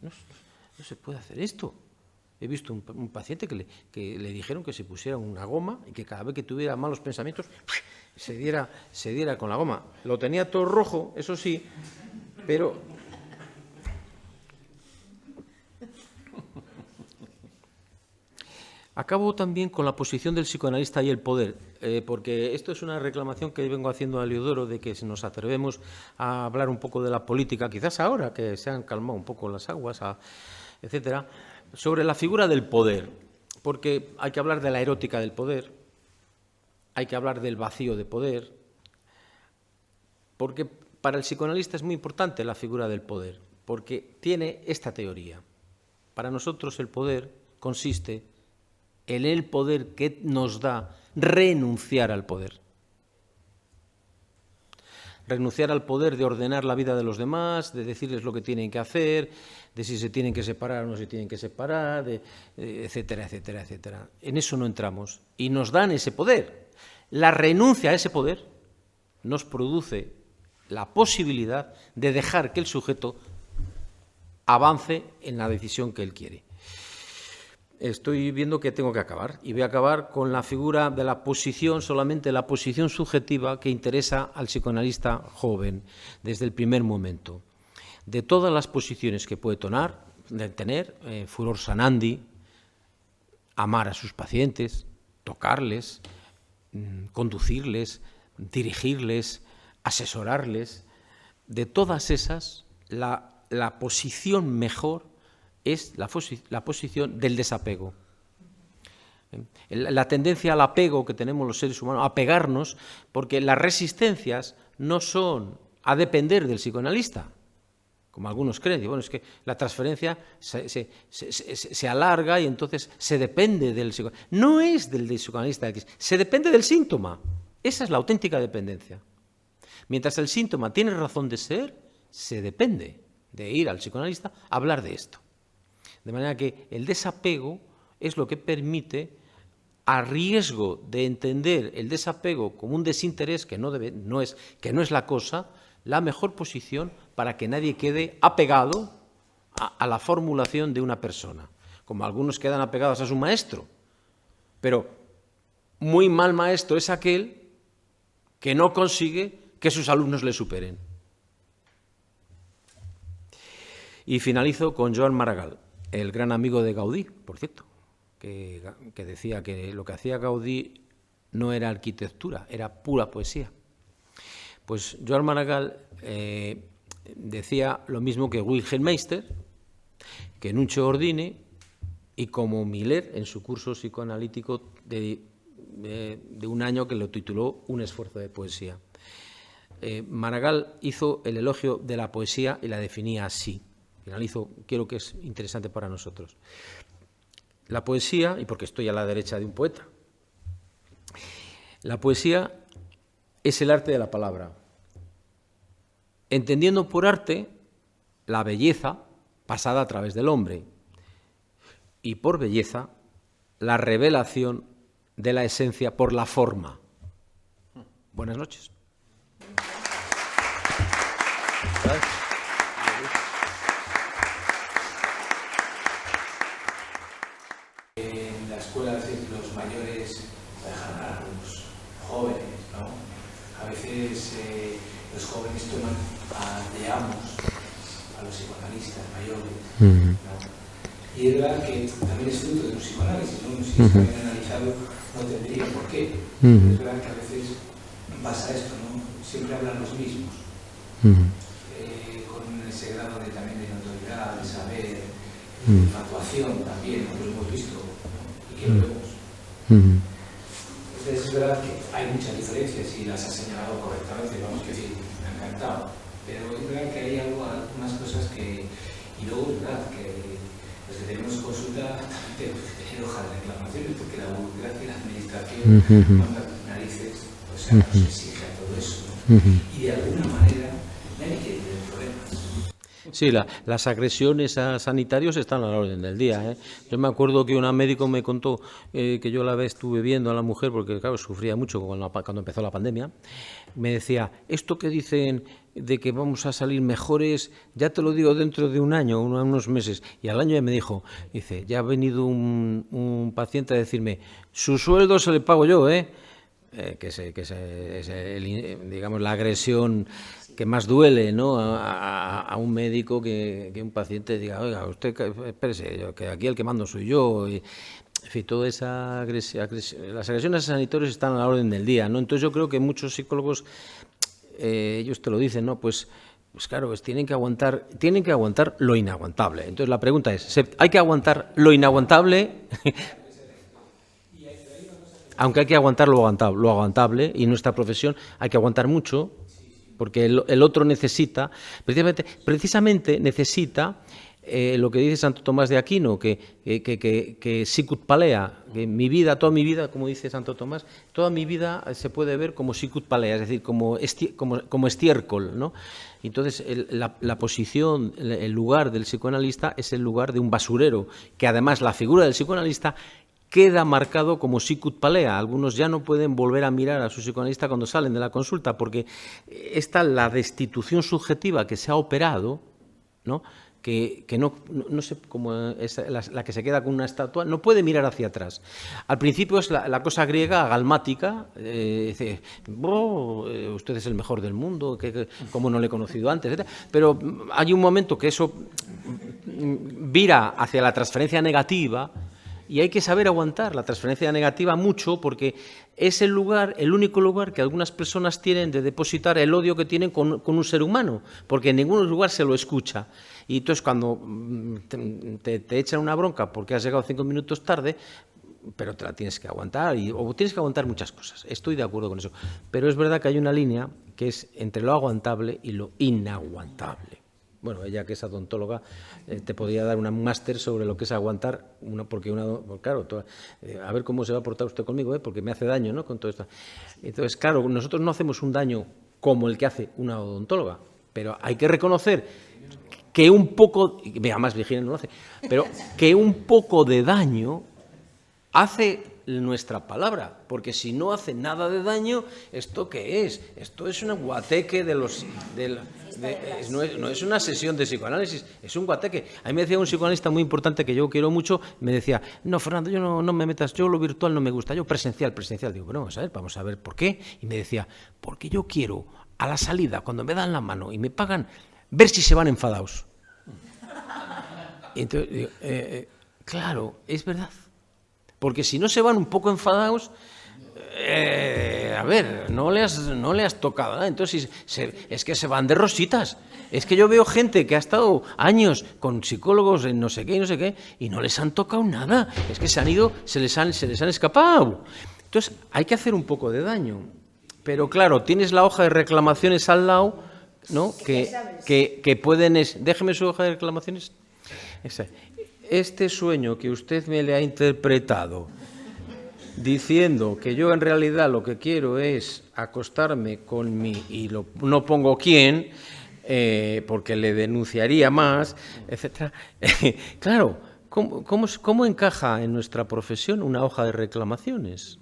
No se puede hacer esto. He visto un paciente que le dijeron que se pusiera una goma y que cada vez que tuviera malos pensamientos se diera con la goma. Lo tenía todo rojo, eso sí, pero... Acabo también con la posición del psicoanalista y el poder, porque esto es una reclamación que vengo haciendo a Leodoro de que si nos atrevemos a hablar un poco de la política, quizás ahora que se han calmado un poco las aguas, etcétera, sobre la figura del poder, porque hay que hablar de la erótica del poder, hay que hablar del vacío de poder, porque para el psicoanalista es muy importante la figura del poder, porque tiene esta teoría. Para nosotros el poder consiste en el poder que nos da renunciar al poder. renunciar al poder de ordenar la vida de los demás, de decirles lo que tienen que hacer, de si se tienen que separar o no se tienen que separar, etcétera, etcétera, etcétera. En eso no entramos y nos dan ese poder. La renuncia a ese poder nos produce la posibilidad de dejar que el sujeto avance en la decisión que él quiere. Estoy viendo que tengo que acabar y voy a acabar con la figura de la posición, solamente la posición subjetiva que interesa al psicoanalista joven desde el primer momento. De todas las posiciones que puede tener, furor sanandi, amar a sus pacientes, tocarles, conducirles, dirigirles, asesorarles, de todas esas, la posición mejor es la posición del desapego. La tendencia al apego que tenemos los seres humanos, a pegarnos, porque las resistencias no son a depender del psicoanalista, como algunos creen. Bueno, es que la transferencia se alarga y entonces se depende del psicoanalista. No es del psicoanalista, se depende del síntoma. Esa es la auténtica dependencia. Mientras el síntoma tiene razón de ser, se depende de ir al psicoanalista a hablar de esto. De manera que el desapego es lo que permite, a riesgo de entender el desapego como un desinterés que no es la cosa, la mejor posición para que nadie quede apegado a la formulación de una persona. Como algunos quedan apegados a su maestro, pero muy mal maestro es aquel que no consigue que sus alumnos le superen. Y finalizo con Joan Maragall, el gran amigo de Gaudí, por cierto, que decía que lo que hacía Gaudí no era arquitectura, era pura poesía. Pues Joan Maragall decía lo mismo que Wilhelm Meister, que Nuccio Ordine, y como Miller en su curso psicoanalítico de un año que lo tituló Un esfuerzo de poesía. Maragall hizo el elogio de la poesía y la definía así. Finalizo, quiero que es interesante para nosotros. La poesía, y porque estoy a la derecha de un poeta, la poesía es el arte de la palabra, entendiendo por arte la belleza pasada a través del hombre y por belleza la revelación de la esencia por la forma. Buenas noches. Gracias. En la escuela los mayores dejan a los jóvenes, ¿no? A veces los jóvenes toman de amos a los psicoanalistas mayores, ¿no? Y es verdad que también es fruto de un psicoanálisis, ¿no? Si está bien analizado no tendría por qué. Es verdad que a veces pasa esto, ¿no? Siempre hablan los mismos, con ese grado también de notoriedad, de saber, de infatuación también, ¿no? Lo hemos visto, ¿no? Y que lo vemos. Entonces es verdad que hay muchas diferencias y las ha señalado correctamente, vamos a decir, me ha encantado, pero es verdad que hay algunas cosas que, y luego es verdad que los que tenemos consulta también tenemos que tener hoja de reclamaciones, porque la burocracia y la administración manda narices, o sea, nos exige a todo eso, ¿no? Y de alguna manera nadie quiere tener problemas. Sí, las agresiones a sanitarios están a la orden del día, ¿eh? Yo me acuerdo que una médico me contó que yo la vez estuve viendo a la mujer, porque claro, sufría mucho cuando empezó la pandemia, me decía, esto que dicen de que vamos a salir mejores, ya te lo digo dentro de un año, unos meses, y al año ya me dijo, dice, ya ha venido un paciente a decirme, su sueldo se le pago yo, digamos, la agresión que más duele, ¿no? a un médico que un paciente diga, oiga, usted, espérese, que aquí el que mando soy yo. Y, en fin, toda esa las agresiones a sanitarios están a la orden del día, ¿no? Entonces yo creo que muchos psicólogos, ellos te lo dicen, ¿no? Pues claro, pues tienen que aguantar lo inaguantable. Entonces la pregunta es, ¿hay que aguantar lo inaguantable? Aunque hay que aguantar lo aguantable, y en nuestra profesión hay que aguantar mucho, porque el otro necesita, precisamente necesita lo que dice Santo Tomás de Aquino, que sicut palea, que mi vida, toda mi vida, como dice Santo Tomás, toda mi vida se puede ver como sicut palea, es decir, como estiércol, ¿no? Entonces, la posición, el lugar del psicoanalista es el lugar de un basurero, que además la figura del psicoanalista queda marcado como sicut palea. Algunos ya no pueden volver a mirar a su psicoanalista cuando salen de la consulta, porque la destitución subjetiva que se ha operado, ¿no?, que no sé cómo es la que se queda con una estatua, no puede mirar hacia atrás. Al principio es la cosa griega agalmática, dice, usted es el mejor del mundo, como no le he conocido antes, etc. Pero hay un momento que eso vira hacia la transferencia negativa, y hay que saber aguantar la transferencia negativa mucho, porque es el único lugar que algunas personas tienen de depositar el odio que tienen con un ser humano, porque en ningún lugar se lo escucha. Y entonces cuando te echan una bronca porque has llegado 5 minutos tarde, pero te la tienes que aguantar, o tienes que aguantar muchas cosas. Estoy de acuerdo con eso. Pero es verdad que hay una línea que es entre lo aguantable y lo inaguantable. Bueno, ella que es odontóloga te podría dar un máster sobre lo que es aguantar, porque claro, a ver cómo se va a portar usted conmigo, porque me hace daño, ¿no?, con todo esto. Entonces, claro, nosotros no hacemos un daño como el que hace una odontóloga, pero hay que reconocer que un poco, además Virginia no lo hace, pero que un poco de daño hace nuestra palabra, porque si no hace nada de daño, ¿esto qué es? Esto es un guateque no es una sesión de psicoanálisis, es un guateque. A mí me decía un psicoanalista muy importante que yo quiero mucho, me decía, no, Fernando, yo no me metas, yo lo virtual no me gusta, yo presencial. Digo, bueno, vamos a ver por qué. Y me decía, porque yo quiero a la salida, cuando me dan la mano y me pagan, ver si se van enfadados. Y entonces digo, claro, es verdad. Porque si no se van un poco enfadados, a ver, no le has tocado nada. Entonces es que se van de rositas. Es que yo veo gente que ha estado años con psicólogos en no sé qué, y no les han tocado nada. Es que se han ido, se les han escapado. Entonces hay que hacer un poco de daño. Pero claro, tienes la hoja de reclamaciones al lado, ¿no?, que pueden... Déjeme su hoja de reclamaciones. Este sueño que usted me le ha interpretado diciendo que yo en realidad lo que quiero es acostarme con no pongo quién, porque le denunciaría más, etcétera. Claro, ¿cómo encaja en nuestra profesión una hoja de reclamaciones?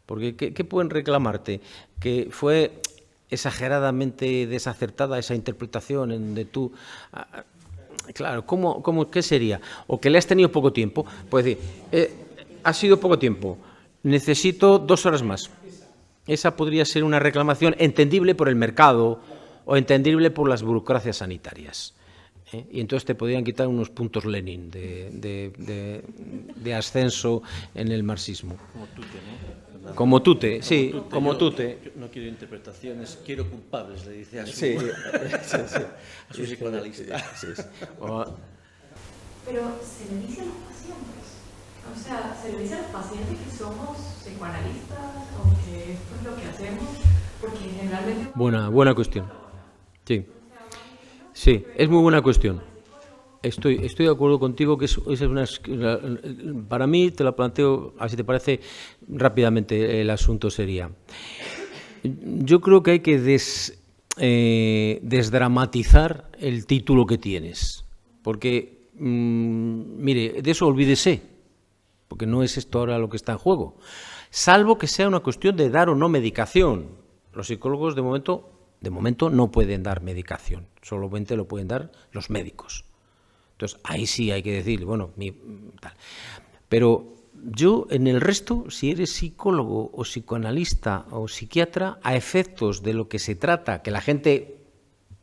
Porque ¿qué pueden reclamarte? Que fue exageradamente desacertada esa interpretación de tú... Claro, ¿qué sería? O que le has tenido poco tiempo. Pues decir, ha sido poco tiempo, necesito 2 horas más. Esa podría ser una reclamación entendible por el mercado o entendible por las burocracias sanitarias. Y entonces te podrían quitar unos puntos Lenin de ascenso en el marxismo. Como tute, sí, como tute. Yo no quiero interpretaciones, quiero culpables, le dice a su, sí. a su psicoanalista. Sí. Pero se le dice a los pacientes, o sea, se le dice a los pacientes que somos psicoanalistas o que esto es lo que hacemos, porque generalmente... Buena cuestión. Sí, es muy buena cuestión. Estoy de acuerdo contigo que para mí, te lo planteo, así te parece, rápidamente el asunto sería. Yo creo que hay que desdramatizar el título que tienes, porque, mire, de eso olvídese, porque no es esto ahora lo que está en juego, salvo que sea una cuestión de dar o no medicación. Los psicólogos de momento no pueden dar medicación, solamente lo pueden dar los médicos. Entonces, ahí sí hay que decir, bueno, tal. Pero yo, en el resto, si eres psicólogo o psicoanalista o psiquiatra, a efectos de lo que se trata, que la gente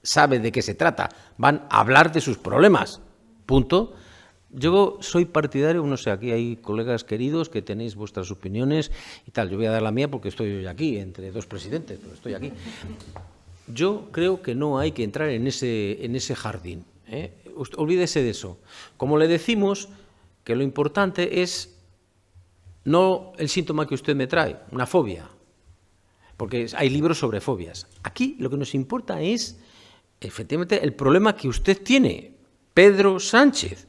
sabe de qué se trata, van a hablar de sus problemas, punto. Yo soy partidario, no sé, aquí hay colegas queridos que tenéis vuestras opiniones y tal. Yo voy a dar la mía porque estoy hoy aquí, entre 2 presidentes, pero estoy aquí. Yo creo que no hay que entrar en ese jardín, olvídese de eso. Como le decimos, que lo importante es no el síntoma que usted me trae, una fobia, porque hay libros sobre fobias. Aquí lo que nos importa es, efectivamente, el problema que usted tiene, Pedro Sánchez,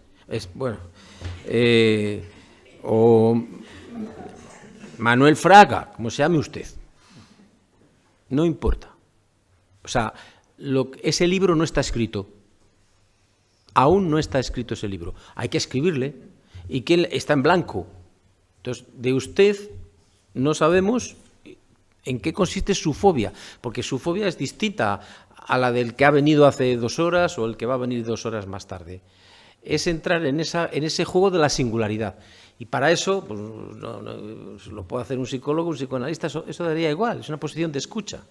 o Manuel Fraga, como se llame usted. No importa. O sea, ese libro no está escrito. Aún no está escrito ese libro. Hay que escribirle y que está en blanco. Entonces, de usted no sabemos en qué consiste su fobia, porque su fobia es distinta a la del que ha venido hace 2 horas o el que va a venir 2 horas más tarde. Es entrar en ese juego de la singularidad. Y para eso, pues, lo puede hacer un psicólogo, un psicoanalista, eso daría igual, es una posición de escucha,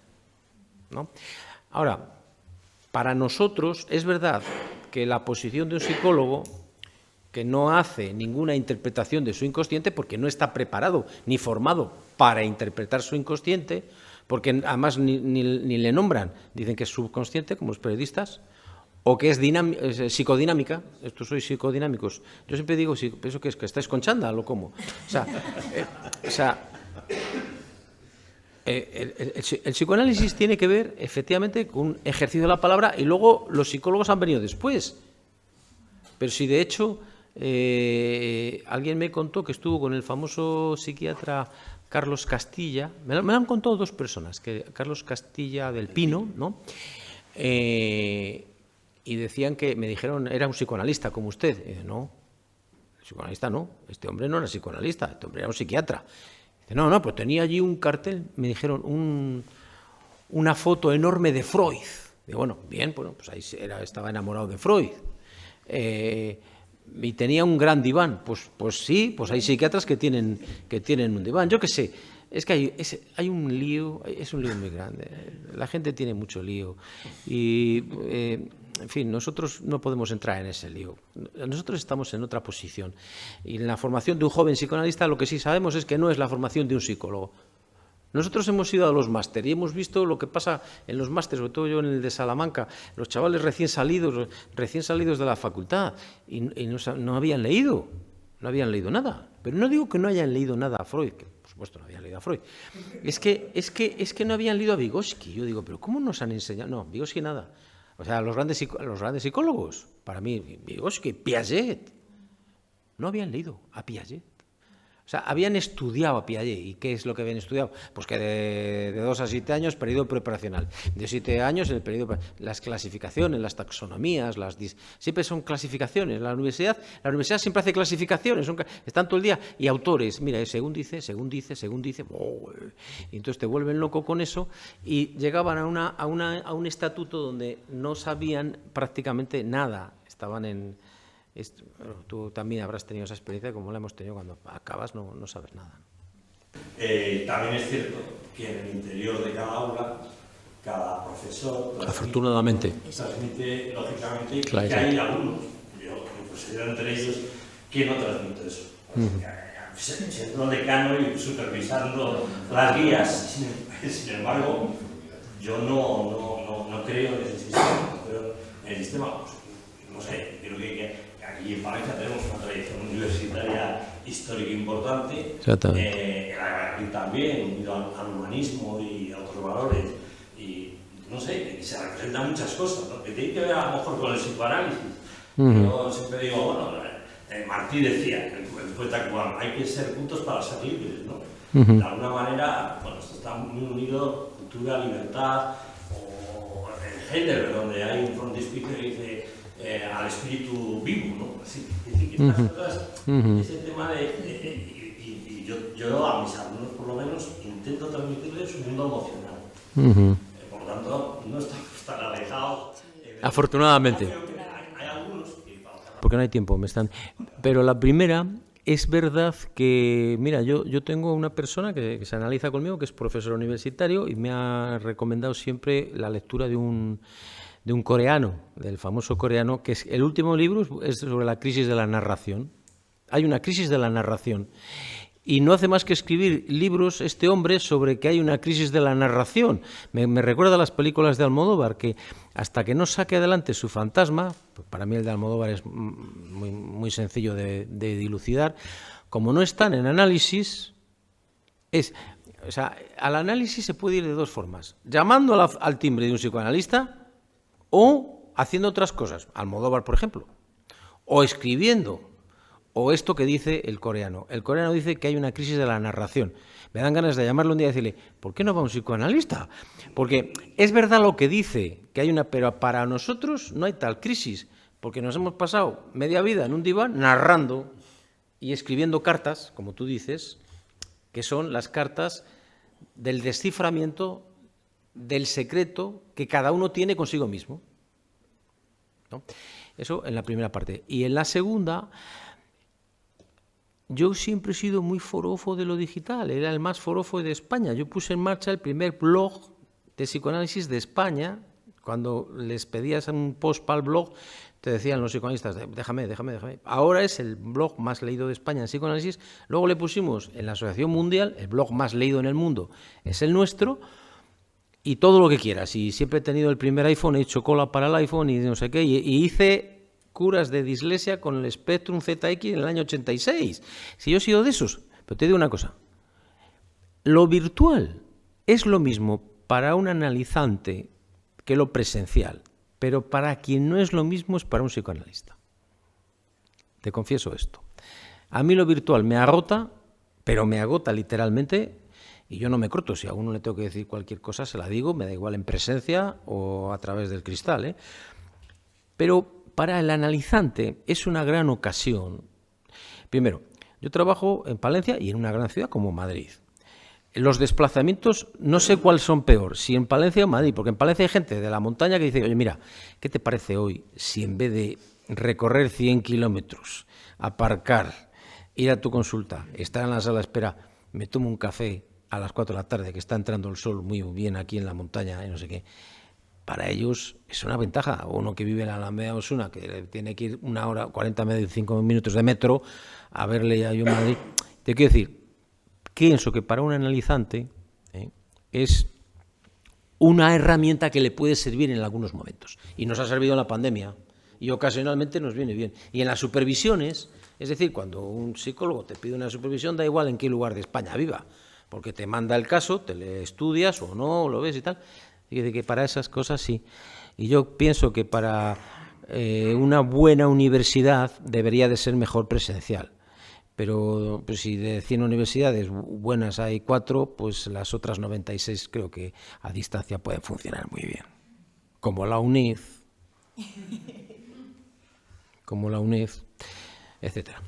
¿no? Ahora, para nosotros es verdad que la posición de un psicólogo que no hace ninguna interpretación de su inconsciente, porque no está preparado ni formado para interpretar su inconsciente, porque además ni le nombran, dicen que es subconsciente, como los periodistas, o que es psicodinámica. Estos sois psicodinámicos. Yo siempre digo, ¿eso qué es? ¿Que estáis con chándal o cómo? El psicoanálisis tiene que ver, efectivamente, con un ejercicio de la palabra, y luego los psicólogos han venido después. Pero si de hecho alguien me contó que estuvo con el famoso psiquiatra Carlos Castilla, me lo han contado 2 personas, que Carlos Castilla del Pino, ¿no? Y decían que, me dijeron, era un psicoanalista como usted. Y dije, no, psicoanalista no, este hombre no era psicoanalista, este hombre era un psiquiatra. Dice, no, pues tenía allí un cartel, me dijeron, una foto enorme de Freud. Digo, bueno, bien, pues ahí estaba enamorado de Freud. Y tenía un gran diván. Pues sí, pues hay psiquiatras que tienen un diván. Yo qué sé, es que hay un lío, es un lío muy grande. La gente tiene mucho lío. Y, en fin, nosotros no podemos entrar en ese lío. Nosotros estamos en otra posición. Y en la formación de un joven psicoanalista lo que sí sabemos es que no es la formación de un psicólogo. Nosotros hemos ido a los másteres y hemos visto lo que pasa en los másteres, sobre todo yo en el de Salamanca, los chavales recién salidos de la facultad y no habían leído nada. Pero no digo que no hayan leído nada a Freud, que por supuesto no habían leído a Freud. Es que no habían leído a Vygotsky. Yo digo, pero ¿cómo nos han enseñado? No, Vygotsky nada. O sea, los grandes psicólogos, para mí, Vygotsky, Piaget, no habían leído a Piaget. O sea, habían estudiado a Piaget. ¿Y qué es lo que habían estudiado? Pues que de 2 a 7 años, periodo preparacional. De 7 años, en el periodo, las clasificaciones, las taxonomías, siempre son clasificaciones. La universidad siempre hace clasificaciones, están todo el día. Y autores, mira, según dice. Y entonces te vuelven loco con eso y llegaban a un estatuto donde no sabían prácticamente nada. Estaban en... Tú también habrás tenido esa experiencia como la hemos tenido cuando acabas, no sabes nada. También es cierto que en el interior de cada aula, cada profesor afortunadamente transmite lógicamente claro, que hay alumnos, yo me considero entre ellos, que no transmito eso. Siendo decano y supervisando las guías. Sin embargo, yo no creo en ese sistema, pero en el sistema, pues, no sé, creo que aquí en Valencia tenemos una tradición universitaria histórica importante, y también unido al humanismo y a otros valores, y no sé, que se representan muchas cosas, ¿no? Que tiene que ver a lo mejor con el psicoanálisis. Yo siempre digo, bueno, Martí decía, el poeta cubano, hay que ser juntos para ser libres, ¿no? De alguna manera, bueno, esto está muy unido, cultura, libertad, o el Heidegger, donde hay un frontispicio que dice al espíritu vivo, ¿no? Así que estas cosas, ese tema y yo a mis alumnos por lo menos intento transmitirles un mundo emocional. Por lo tanto, no estamos tan alejados. Afortunadamente. Hay algunos que... Porque no hay tiempo, Pero la primera, es verdad que, mira, yo tengo una persona que se analiza conmigo, que es profesor universitario, y me ha recomendado siempre la lectura de un coreano, del famoso coreano, que es el último libro es sobre la crisis de la narración. Hay una crisis de la narración. Y no hace más que escribir libros este hombre sobre que hay una crisis de la narración. Me recuerda a las películas de Almodóvar, que hasta que no saque adelante su fantasma, pues para mí el de Almodóvar es muy, muy sencillo de dilucidar, como no están en análisis, o sea, al análisis se puede ir de 2 formas, llamando al timbre de un psicoanalista o haciendo otras cosas. Almodóvar, por ejemplo, o escribiendo, o esto que dice el coreano. El coreano dice que hay una crisis de la narración. Me dan ganas de llamarlo un día y decirle, ¿por qué no va un psicoanalista? Porque es verdad lo que dice, que hay una, pero para nosotros no hay tal crisis, porque nos hemos pasado media vida en un diván narrando y escribiendo cartas, como tú dices, que son las cartas del desciframiento del secreto que cada uno tiene consigo mismo, ¿no? Eso en la primera parte. Y en la segunda, yo siempre he sido muy forofo de lo digital, era el más forofo de España. Yo puse en marcha el primer blog de psicoanálisis de España. Cuando les pedías un post para el blog, te decían los psicoanalistas, déjame. Ahora es el blog más leído de España en psicoanálisis. Luego le pusimos en la Asociación Mundial, el blog más leído en el mundo es el nuestro, y todo lo que quieras. Y siempre he tenido el primer iPhone, he hecho cola para el iPhone y no sé qué, y hice curas de dislexia con el Spectrum ZX en el año 86. Si yo he sido de esos, pero te digo una cosa, lo virtual es lo mismo para un analizante que lo presencial, pero para quien no es lo mismo es para un psicoanalista. Te confieso esto. A mí lo virtual me agota, pero me agota literalmente, y yo no me corto. Si a uno le tengo que decir cualquier cosa, se la digo, me da igual en presencia o a través del cristal, ¿eh? Pero para el analizante es una gran ocasión. Primero, yo trabajo en Palencia y en una gran ciudad como Madrid. Los desplazamientos, no sé cuáles son peor, si en Palencia o Madrid, porque en Palencia hay gente de la montaña que dice, oye, mira, ¿qué te parece hoy si en vez de recorrer 100 kilómetros, aparcar, ir a tu consulta, estar en la sala de espera, me tomo un café a las 4 de la tarde, que está entrando el sol muy bien aquí en la montaña y no sé qué? Para ellos es una ventaja. Uno que vive en la Alameda de Osuna, que tiene que ir 1 hora, 45 minutos de metro a verle a yo en Madrid. Te quiero decir, pienso que para un analizante es una herramienta que le puede servir en algunos momentos. Y nos ha servido en la pandemia y ocasionalmente nos viene bien. Y en las supervisiones, es decir, cuando un psicólogo te pide una supervisión, da igual en qué lugar de España viva, porque te manda el caso, te le estudias o no, lo ves y tal. Y que para esas cosas sí. Y yo pienso que para una buena universidad debería de ser mejor presencial. Pero pues, si de 100 universidades buenas hay 4, pues las otras 96 creo que a distancia pueden funcionar muy bien. Como la UNIF, etcétera.